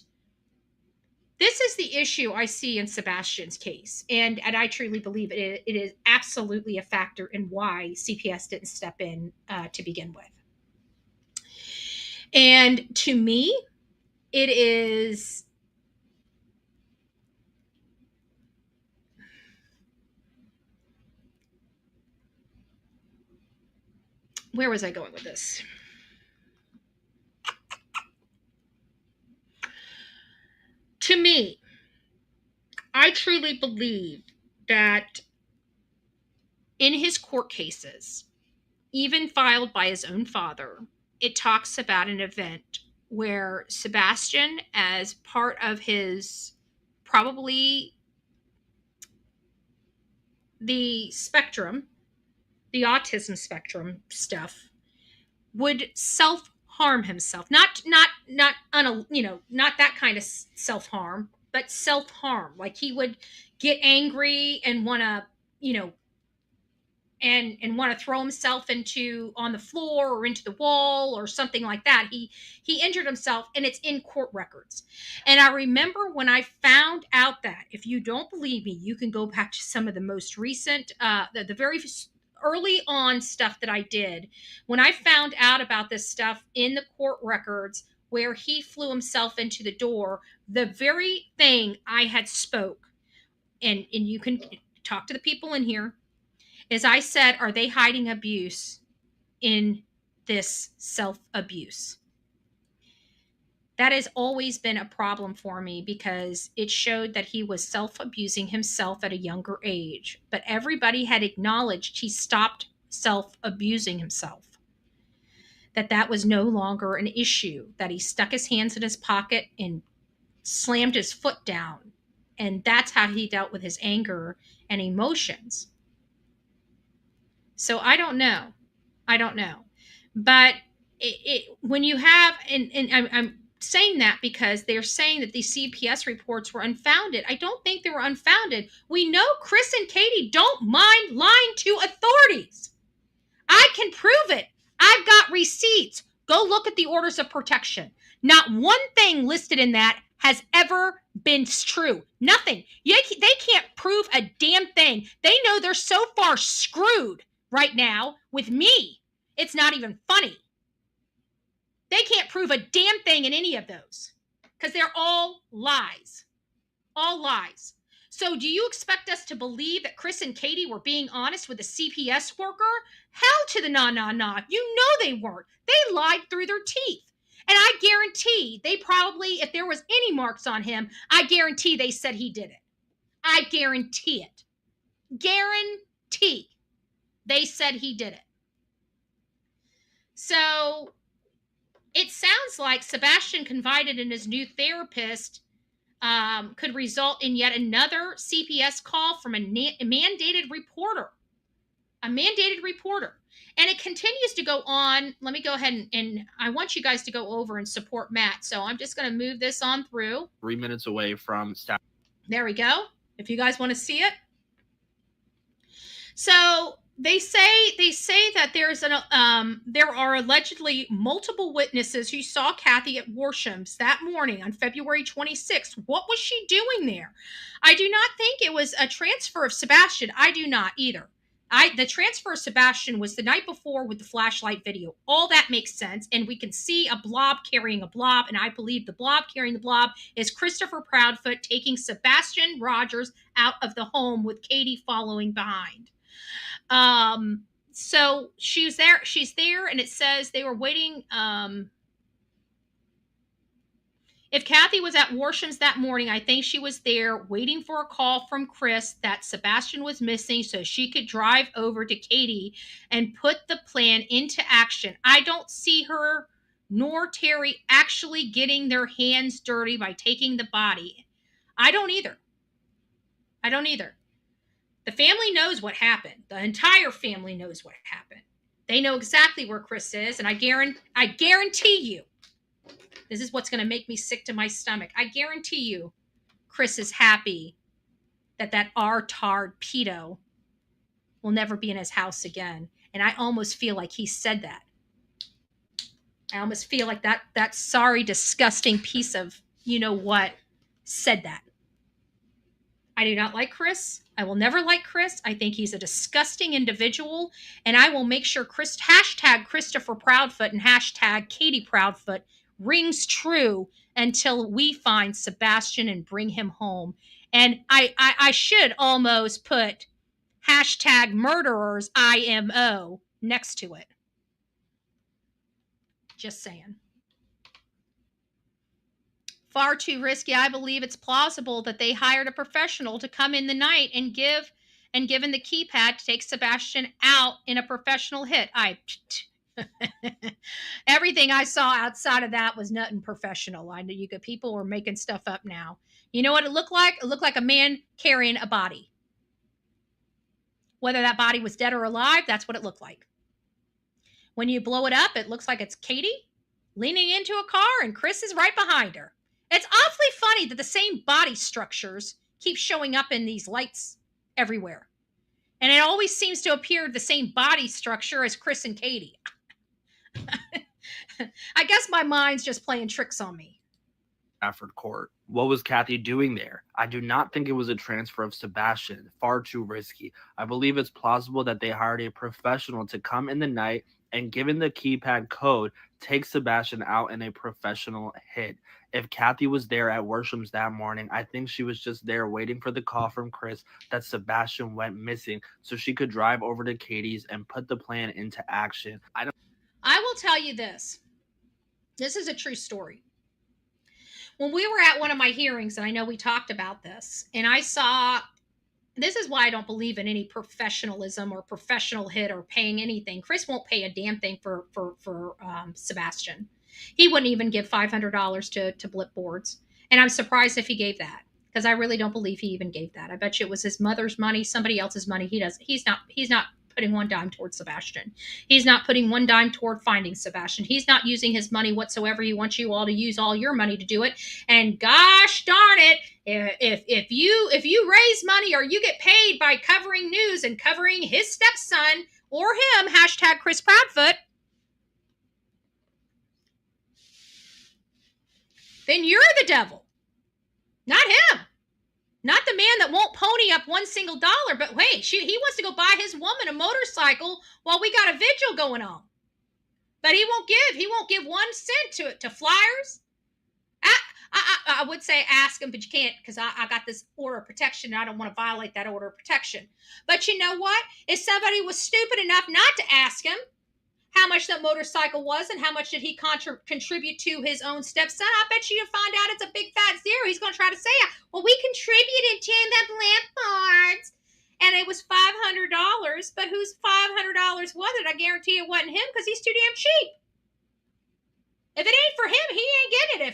This is the issue I see in Sebastian's case. And I truly believe it is absolutely a factor in why CPS didn't step in to begin with. And to me, it is where was I going with this? To me, I truly believe that in his court cases, even filed by his own father, it talks about an event where Sebastian, as part of his probably the spectrum, the autism spectrum stuff, would self-harm himself. Not that kind of self-harm, but self-harm. Like he would get angry and want to, and want to throw himself on the floor or into the wall or something like that. He injured himself, and it's in court records. And I remember when I found out that, if you don't believe me, you can go back to some of the most recent, the very early on stuff that I did. When I found out about this stuff in the court records where he flew himself into the door, the very thing I had spoke, and you can talk to the people in here, is I said, are they hiding abuse in this self-abuse? That has always been a problem for me because it showed that he was self-abusing himself at a younger age. But everybody had acknowledged he stopped self-abusing himself, that was no longer an issue, that he stuck his hands in his pocket and slammed his foot down. And that's how he dealt with his anger and emotions. So I don't know. But when you have, and I'm saying that because they're saying that these CPS reports were unfounded. I don't think they were unfounded. We know Chris and Katie don't mind lying to authorities. I can prove it. I've got receipts. Go look at the orders of protection. Not one thing listed in that has ever been true. Nothing. They can't prove a damn thing. They know they're so far screwed right now with me. It's not even funny. They can't prove a damn thing in any of those because they're all lies. All lies. So do you expect us to believe that Chris and Katie were being honest with a CPS worker? Hell to the nah. You know they weren't. They lied through their teeth. And I guarantee they probably, if there was any marks on him, I guarantee they said he did it. I guarantee it. Guarantee they said he did it. So it sounds like Sebastian confided in his new therapist could result in yet another CPS call from a mandated reporter. A mandated reporter. And it continues to go on. Let me go ahead and I want you guys to go over and support Matt. So I'm just going to move this on through. 3 minutes away from staff. There we go. If you guys want to see it. So they say that there are allegedly multiple witnesses who saw Kathy at Warsham's that morning on February 26th. What was she doing there? I do not think it was a transfer of Sebastian. I do not either. The transfer of Sebastian was the night before with the flashlight video. All that makes sense. And we can see a blob carrying a blob. And I believe the blob carrying the blob is Christopher Proudfoot taking Sebastian Rogers out of the home with Katie following behind. So she's there, and it says they were waiting. If Kathy was at Warsham's that morning, I think she was there waiting for a call from Chris that Sebastian was missing so she could drive over to Katie and put the plan into action. I don't see her nor Terry actually getting their hands dirty by taking the body. I don't either. The family knows what happened. The entire family knows what happened. They know exactly where Chris is, and I guarantee you, this is what's going to make me sick to my stomach. I guarantee you, Chris is happy that R-tard pedo will never be in his house again. And I almost feel like he said that. I almost feel like that sorry, disgusting piece of you-know-what said that. I do not like Chris. I will never like Chris. I think he's a disgusting individual. And I will make sure hashtag Christopher Proudfoot and hashtag Katie Proudfoot rings true until we find Sebastian and bring him home. And I should almost put hashtag murderers IMO next to it. Just saying. Far too risky. I believe it's plausible that they hired a professional to come in the night and given the keypad to take Sebastian out in a professional hit. Everything I saw outside of that was nothing professional. I know people were making stuff up now. You know what it looked like? It looked like a man carrying a body. Whether that body was dead or alive, that's what it looked like. When you blow it up, it looks like it's Katie leaning into a car and Chris is right behind her. It's awfully funny that the same body structures keep showing up in these lights everywhere. And it always seems to appear the same body structure as Chris and Katie. I guess my mind's just playing tricks on me. Stafford Court. What was Kathy doing there? I do not think it was a transfer of Sebastian. Far too risky. I believe it's plausible that they hired a professional to come in the night and, given the keypad code, take Sebastian out in a professional hit. If Kathy was there at Warsham's that morning, I think she was just there waiting for the call from Chris that Sebastian went missing so she could drive over to Katie's and put the plan into action. I will tell you this. This is a true story. When we were at one of my hearings, and I know we talked about this, and I saw, this is why I don't believe in any professionalism or professional hit or paying anything. Chris won't pay a damn thing for Sebastian. He wouldn't even give $500 to blip boards. And I'm surprised if he gave that, because I really don't believe he even gave that. I bet you it was his mother's money, somebody else's money. He's not putting one dime towards Sebastian. He's not putting one dime toward finding Sebastian. He's not using his money whatsoever. He wants you all to use all your money to do it. And gosh darn it, if you raise money or you get paid by covering news and covering his stepson or him, hashtag Chris Proudfoot, then you're the devil, not him. Not the man that won't pony up one single dollar, but wait, he wants to go buy his woman a motorcycle while we got a vigil going on. But he won't give 1 cent to flyers. I would say ask him, but you can't, because I got this order of protection and I don't want to violate that order of protection. But you know what? If somebody was stupid enough not to ask him how much that motorcycle was and how much did he contribute to his own stepson, I bet you'll find out it's a big fat zero. He's going to try to say, well, we contributed to the blimp boards and it was $500, but whose $500 was it? I guarantee it wasn't him, because he's too damn cheap. If it ain't for him, he ain't getting it.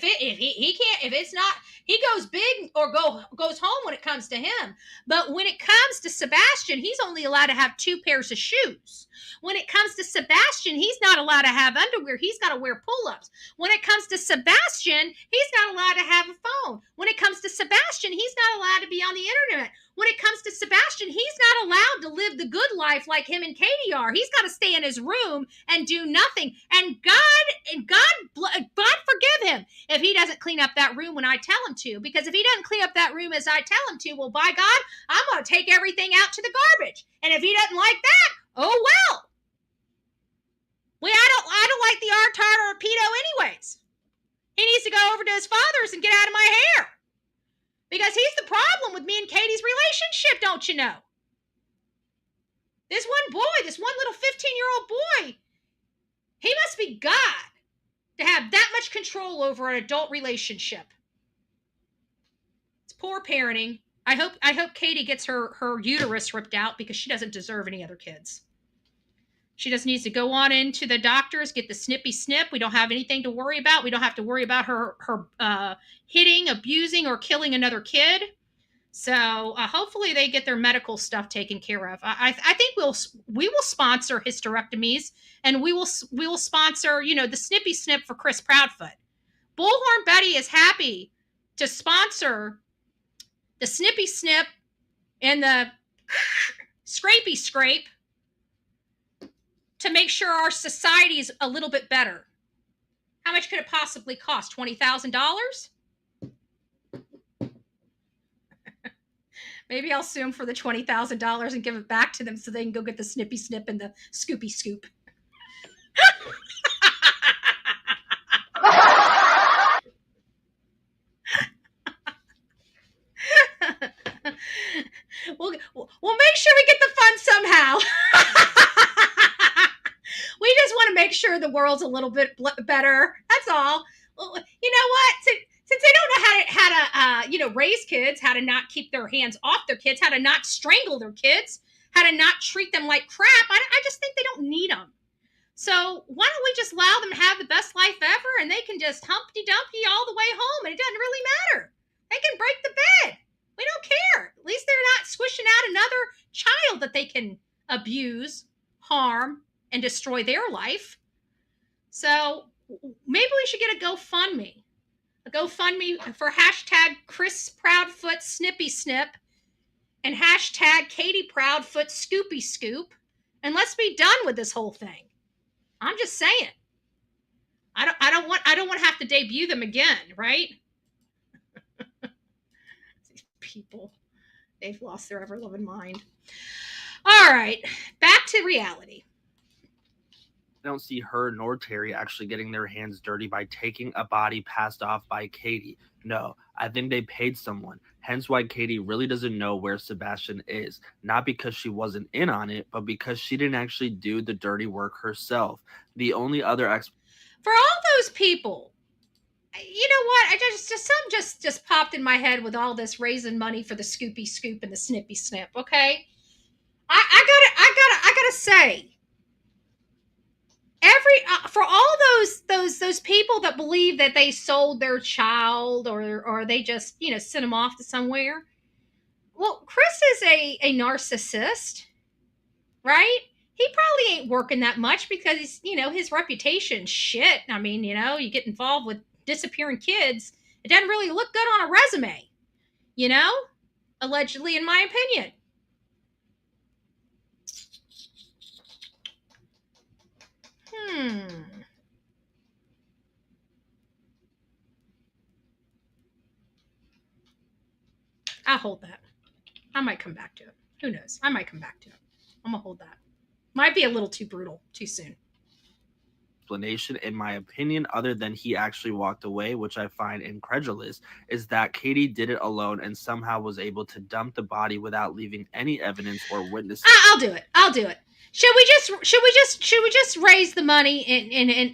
If it's not He goes big or goes home when it comes to him. But when it comes to Sebastian, he's only allowed to have 2 pairs of shoes. When it comes to Sebastian, he's not allowed to have underwear. He's got to wear pull-ups. When it comes to Sebastian, he's not allowed to have a phone. When it comes to Sebastian, he's not allowed to be on the internet. When it comes to Sebastian, he's not allowed to live the good life like him and Katie are. He's got to stay in his room and do nothing. And God forgive him if he doesn't clean up that room when I tell him to. Because if he doesn't clean up that room as I tell him to, well, by God, I'm going to take everything out to the garbage. And if he doesn't like that, oh well. I don't like the R-tard or a pedo anyways. He needs to go over to his father's and get out of my hair. Because he's the problem with me and Katie's relationship, don't you know? This one little 15-year-old boy, he must be God to have that much control over an adult relationship. It's poor parenting. I hope Katie gets her uterus ripped out because she doesn't deserve any other kids. She just needs to go on into the doctors, get the snippy snip. We don't have anything to worry about. We don't have to worry about her hitting, abusing, or killing another kid. So hopefully they get their medical stuff taken care of. I think we will sponsor hysterectomies, and we will sponsor, the snippy snip for Chris Proudfoot. Bullhorn Betty is happy to sponsor the snippy snip and the scrapey scrape to make sure our society is a little bit better. How much could it possibly cost? $20,000? Maybe I'll sue them for the $20,000 and give it back to them so they can go get the snippy snip and the scoopy scoop. We'll make sure we get the funds somehow. We just want to make sure the world's a little bit better. That's all. Well, you know what? Since they don't know how to raise kids, how to not keep their hands off their kids, how to not strangle their kids, how to not treat them like crap, I just think they don't need them. So why don't we just allow them to have the best life ever, and they can just Humpty Dumpty all the way home, and it doesn't really matter. They can break the bed. We don't care. At least they're not squishing out another child that they can abuse, harm, and destroy their life. So maybe we should get a GoFundMe. A GoFundMe for hashtag Chris Proudfoot Snippy Snip and hashtag Katie Proudfoot Scoopy Scoop. And let's be done with this whole thing. I'm just saying. I don't want to have to debut them again, right? These people, they've lost their ever-loving mind. All right, back to reality. I don't see her nor Terry actually getting their hands dirty by taking a body passed off by Katie. No, I think they paid someone. Hence why Katie really doesn't know where Sebastian is. Not because she wasn't in on it, but because she didn't actually do the dirty work herself. The only other for all those people, you know what? I something just popped in my head with all this raising money for the scoopy scoop and the snippy snip. Okay, I gotta say. For all those people that believe that they sold their child or they just sent them off to somewhere, well, Chris is a narcissist, right? He probably ain't working that much because he's his reputation shit. I mean, you get involved with disappearing kids, it doesn't really look good on a resume, allegedly, in my opinion. I'll hold that. I might come back to it. Who knows? I might come back to it. I'm gonna hold that. Might be a little too brutal, too soon. Explanation, in my opinion, other than he actually walked away, which I find incredulous, is that Katie did it alone and somehow was able to dump the body without leaving any evidence or witnesses. I'll do it. Should we just raise the money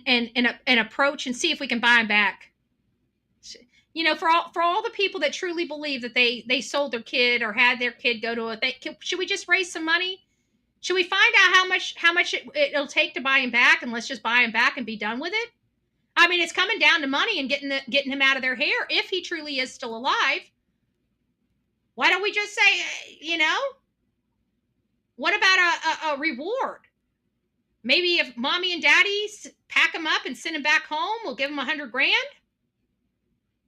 and approach and see if we can buy him back? For all the people that truly believe that they sold their kid or had their kid go to a thing, should we just raise some money? Should we find out how much it'll take to buy him back, and let's just buy him back and be done with it? I mean, it's coming down to money and getting him out of their hair if he truly is still alive. Why don't we just say, what about a reward? Maybe if mommy and daddy pack him up and send him back home, we'll give him $100,000.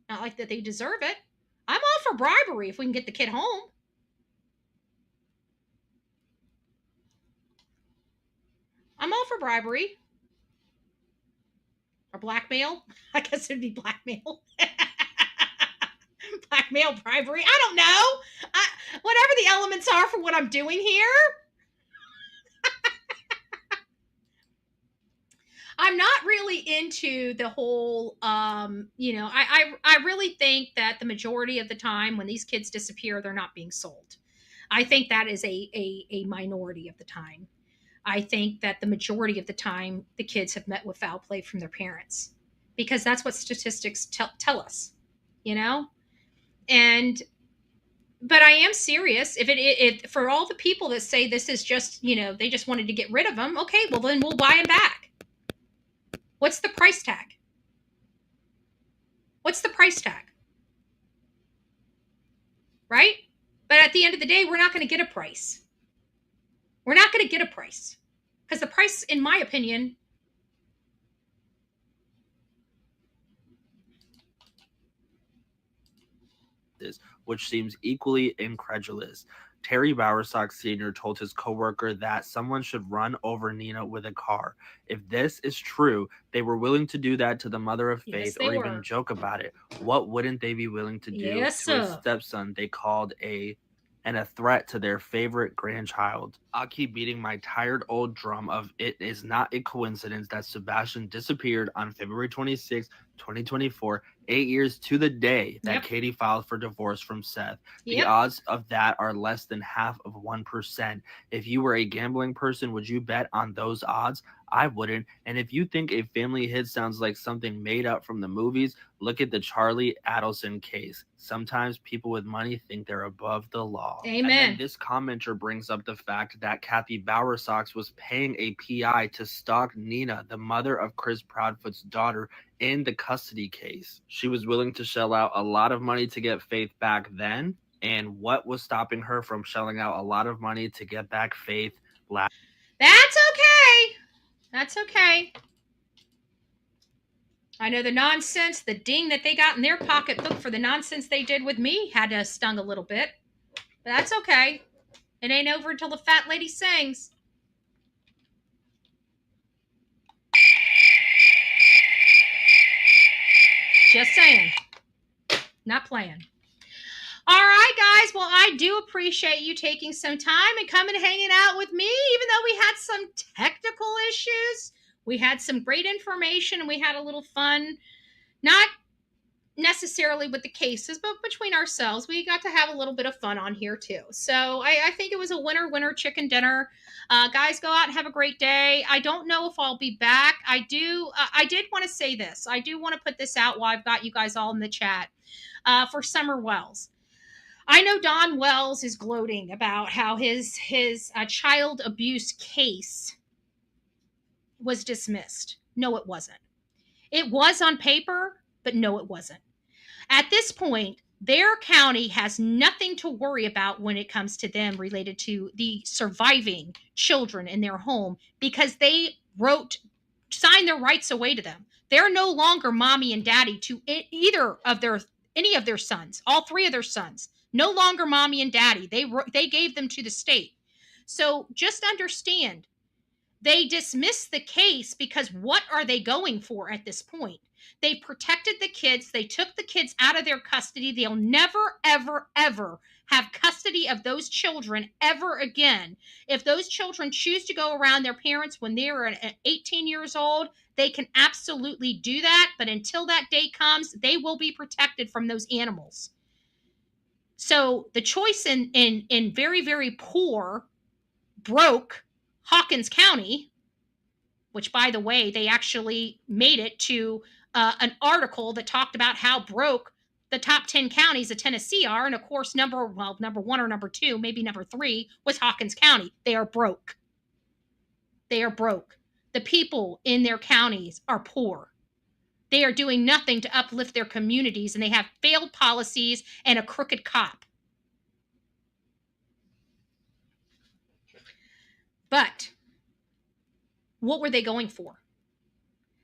Not like that they deserve it. I'm all for bribery if we can get the kid home. I'm all for bribery. Or blackmail. I guess it'd be blackmail. Blackmail, bribery. I don't know. Whatever the elements are for what I'm doing here. I'm not really into the whole, I really think that the majority of the time when these kids disappear, they're not being sold. I think that is a minority of the time. I think that the majority of the time, the kids have met with foul play from their parents, because that's what statistics tell us, but I am serious. If it for all the people that say this is just, they just wanted to get rid of them. Okay, well then we'll buy them back. What's the price tag? What's the price tag? Right? But at the end of the day, we're not going to get a price. We're not going to get a price, because the price, in my opinion, which seems equally incredulous. Terry Bowersock Sr. told his coworker that someone should run over Nina with a car. If this is true, they were willing to do that to the mother of Faith, or even joke about it. What wouldn't they be willing to do to a stepson they called a threat to their favorite grandchild? I'll keep beating my tired old drum of it is not a coincidence that Sebastian disappeared on February 26, 2024, 8 years to the day that Katie filed for divorce from Seth. The odds of that are less than half of 1%. If you were a gambling person, would you bet on those odds? I wouldn't. And if you think a family hit sounds like something made up from the movies, look at the Charlie Adelson case. Sometimes people with money think they're above the law. Amen. And then this commenter brings up the fact that Kathy Bowersox was paying a PI to stalk Nina, the mother of Chris Proudfoot's daughter, in the custody case. She was willing to shell out a lot of money to get Faith back then. And what was stopping her from shelling out a lot of money to get back Faith last? That's okay. That's okay. I know the nonsense, the ding that they got in their pocketbook for the nonsense they did with me had to stung a little bit. But that's okay. It ain't over until the fat lady sings. Just saying. Not playing. All right, guys. Well, I do appreciate you taking some time and coming and hanging out with me, even though we had some technical issues. We had some great information and we had a little fun, not necessarily with the cases, but between ourselves. We got to have a little bit of fun on here too. So I think it was a winner chicken dinner. Guys, go out and have a great day. I don't know if I'll be back. I did want to say this. I do want to put this out while I've got you guys all in the chat for Summer Wells. I know Don Wells is gloating about how his child abuse case was dismissed. No, it wasn't. It was on paper, but no, it wasn't. At this point, their county has nothing to worry about when it comes to them related to the surviving children in their home, because they signed their rights away to them. They're no longer mommy and daddy to any of their sons, all three of their sons. No longer mommy and daddy. They gave them to the state. So just understand, they dismissed the case because what are they going for at this point? They protected the kids. They took the kids out of their custody. They'll never, ever, ever have custody of those children ever again. If those children choose to go around their parents when they're 18 years old, they can absolutely do that. But until that day comes, they will be protected from those animals. So the choice in very, very poor, broke Hawkins County, which, by the way, they actually made it to an article that talked about how broke the top 10 counties of Tennessee are. And of course, number one or number two, maybe number three, was Hawkins County. They are broke. They are broke. The people in their counties are poor. They are doing nothing to uplift their communities, and they have failed policies and a crooked cop. But what were they going for?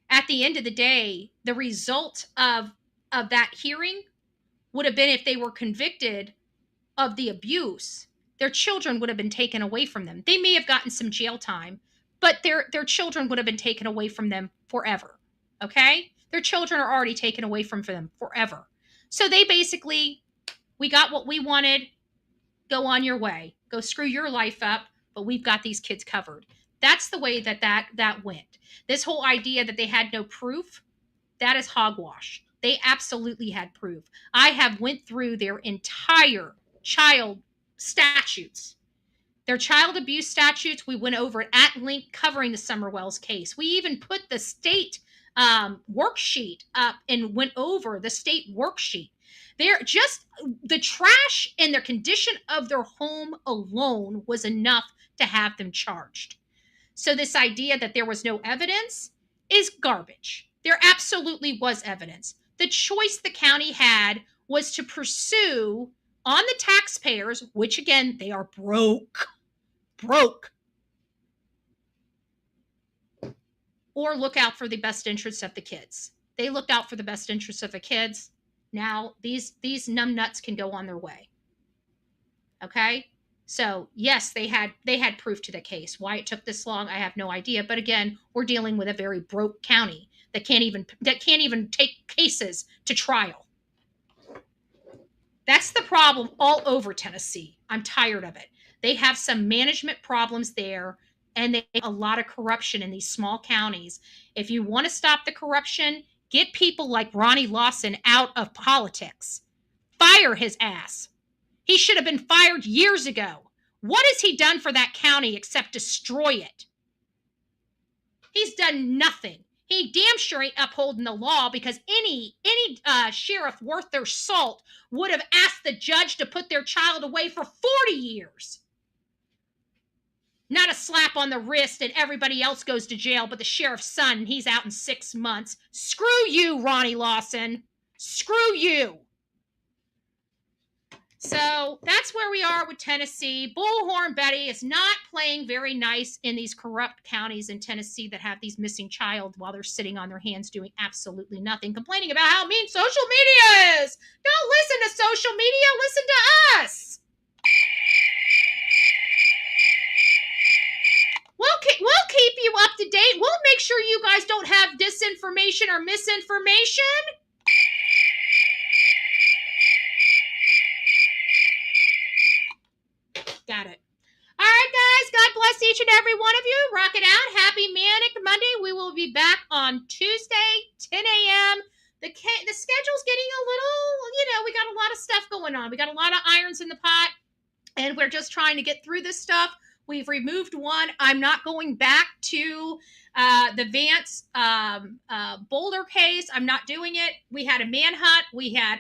At the end of the day, the result of that hearing would have been, if they were convicted of the abuse, their children would have been taken away from them. They may have gotten some jail time, but their children would have been taken away from them forever. Okay? Their children are already taken away from them forever. So they basically, we got what we wanted. Go on your way. Go screw your life up, but we've got these kids covered. That's the way that went. This whole idea that they had no proof, that is hogwash. They absolutely had proof. I have went through their entire child statutes. Their child abuse statutes, we went over it at length covering the Summerwells case. We even put the state worksheet up and went over the state worksheet. They're just, the trash and their condition of their home alone was enough to have them charged. So this idea that there was no evidence is garbage. There absolutely was evidence. The choice the county had was to pursue on the taxpayers, which again, they are broke, or look out for the best interests of the kids. They looked out for the best interests of the kids. Now these numbnuts can go on their way. Okay? So yes, they had proof to the case. Why it took this long, I have no idea. But again, we're dealing with a very broke county that can't even take cases to trial. That's the problem all over Tennessee. I'm tired of it. They have some management problems there, and they have a lot of corruption in these small counties. If you want to stop the corruption, get people like Ronnie Lawson out of politics. Fire his ass. He should have been fired years ago. What has he done for that county except destroy it? He's done nothing. He damn sure ain't upholding the law, because any sheriff worth their salt would have asked the judge to put their child away for 40 years. Not a slap on the wrist and everybody else goes to jail, but the sheriff's son, he's out in 6 months. Screw you, Ronnie Lawson. Screw you. So that's where we are with Tennessee. Bullhorn Betty is not playing very nice in these corrupt counties in Tennessee that have these missing child while they're sitting on their hands doing absolutely nothing, complaining about how mean social media is. Don't listen to social media. Listen to us. We'll keep you up to date. We'll make sure you guys don't have disinformation or misinformation. Got it. All right, guys. God bless each and every one of you. Rock it out. Happy Manic Monday. We will be back on Tuesday, 10 a.m. The schedule's getting a little, we got a lot of stuff going on. We got a lot of irons in the pot, and we're just trying to get through this stuff. We've removed one. I'm not going back to the Vance Boulder case. I'm not doing it. We had a manhunt. We had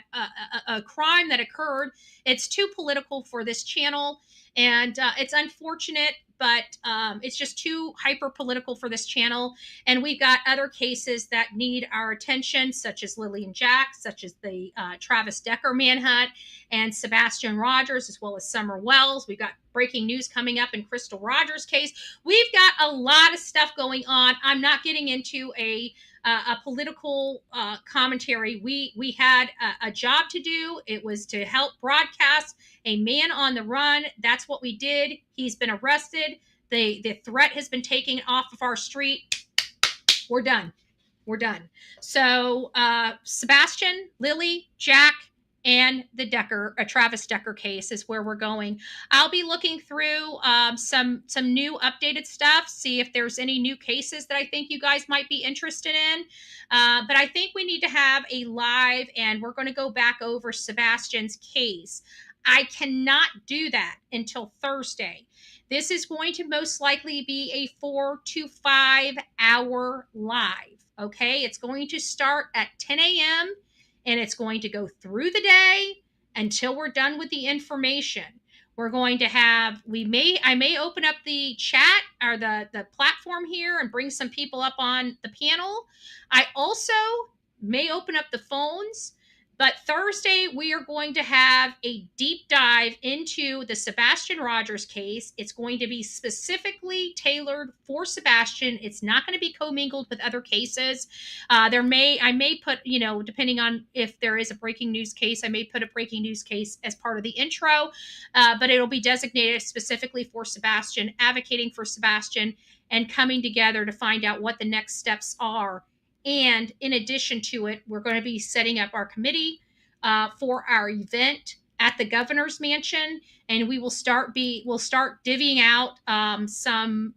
a crime that occurred. It's too political for this channel, and it's unfortunate, but it's just too hyper political for this channel. And we've got other cases that need our attention, such as Lilly and Jack, such as the Travis Decker manhunt, and Sebastian Rogers, as well as Summer Wells. We've got breaking news coming up in Crystal Rogers' case. We've got a lot of stuff going on. I'm not getting into a political commentary. We had a job to do. It was to help broadcast a man on the run. That's what we did. He's been arrested. The threat has been taken off of our street. We're done. So Sebastian, Lilly, Jack, and the Travis Decker case is where we're going. I'll be looking through some new updated stuff, see if there's any new cases that I think you guys might be interested in. But I think we need to have a live, and we're going to go back over Sebastian's case. I cannot do that until Thursday. This is going to most likely be a 4 to 5 hour live. Okay, it's going to start at 10 a.m. and it's going to go through the day until we're done with the information. We're going to have, I may open up the chat or the platform here and bring some people up on the panel. I also may open up the phones. But Thursday, we are going to have a deep dive into the Sebastian Rogers case. It's going to be specifically tailored for Sebastian. It's not going to be commingled with other cases. I may put, depending on if there is a breaking news case, I may put a breaking news case as part of the intro, but it'll be designated specifically for Sebastian, advocating for Sebastian, and coming together to find out what the next steps are. And in addition to it, we're going to be setting up our committee for our event at the governor's mansion, and we'll start divvying out some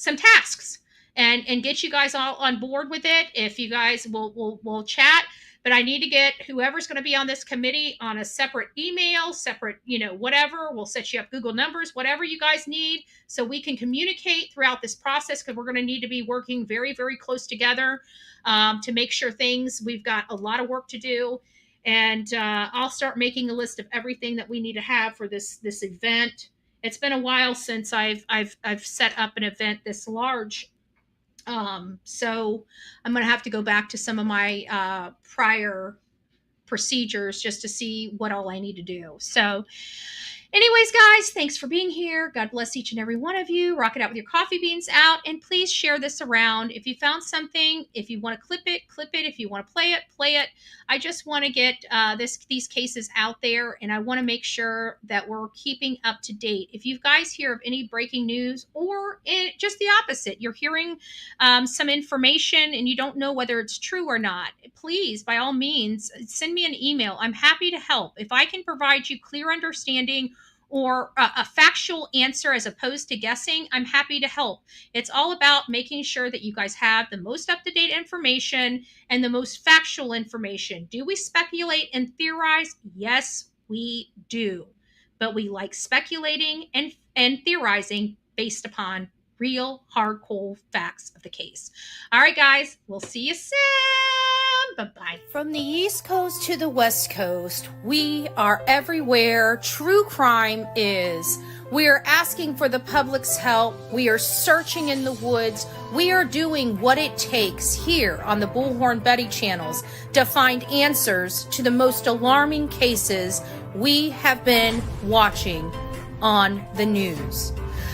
tasks and get you guys all on board with it. If you guys will chat. But I need to get whoever's going to be on this committee on a separate email, separate, whatever. We'll set you up Google numbers, whatever you guys need, so we can communicate throughout this process, because we're going to need to be working very, very close together to make sure we've got a lot of work to do. And I'll start making a list of everything that we need to have for this event. It's been a while since I've set up an event this large. So I'm going to have to go back to some of my prior procedures just to see what all I need to do. So anyways, guys, thanks for being here. God bless each and every one of you. Rock it out with your coffee beans out, and please share this around. If you found something, if you want to clip it. If you want to play it. I just want to get these cases out there, and I want to make sure that we're keeping up to date. If you guys hear of any breaking news, or just the opposite, you're hearing some information and you don't know whether it's true or not, please, by all means, send me an email. I'm happy to help. If I can provide you clear understanding or a factual answer as opposed to guessing, I'm happy to help. It's all about making sure that you guys have the most up-to-date information and the most factual information. Do we speculate and theorize? Yes, we do. But we like speculating and theorizing based upon real, hardcore facts of the case. All right, guys, we'll see you soon. Bye-bye. From the East Coast to the West Coast, we are everywhere true crime is. We are asking for the public's help. We are searching in the woods. We are doing what it takes here on the Bullhorn Betty channels to find answers to the most alarming cases we have been watching on the news.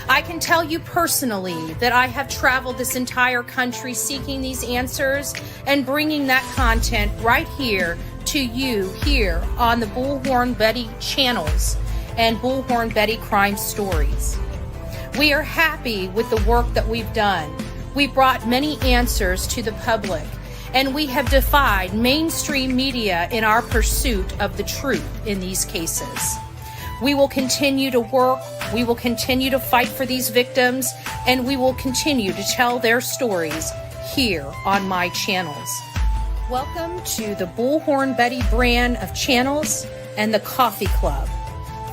I can tell you personally that I have traveled this entire country seeking these answers and bringing that content right here to you here on the Bullhorn Betty channels and Bullhorn Betty Crime Stories. We are happy with the work that we've done. We've brought many answers to the public, and we have defied mainstream media in our pursuit of the truth in these cases. We will continue to work, we will continue to fight for these victims, and we will continue to tell their stories here on my channels. Welcome to the Bullhorn Betty brand of channels and the Coffee Club.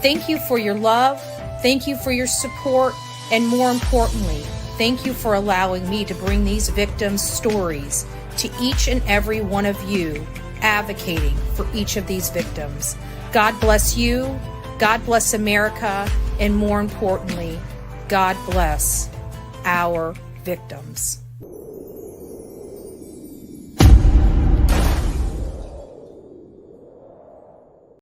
Thank you for your love, thank you for your support, and more importantly, thank you for allowing me to bring these victims' stories to each and every one of you, advocating for each of these victims. God bless you. God bless America, and more importantly, God bless our victims.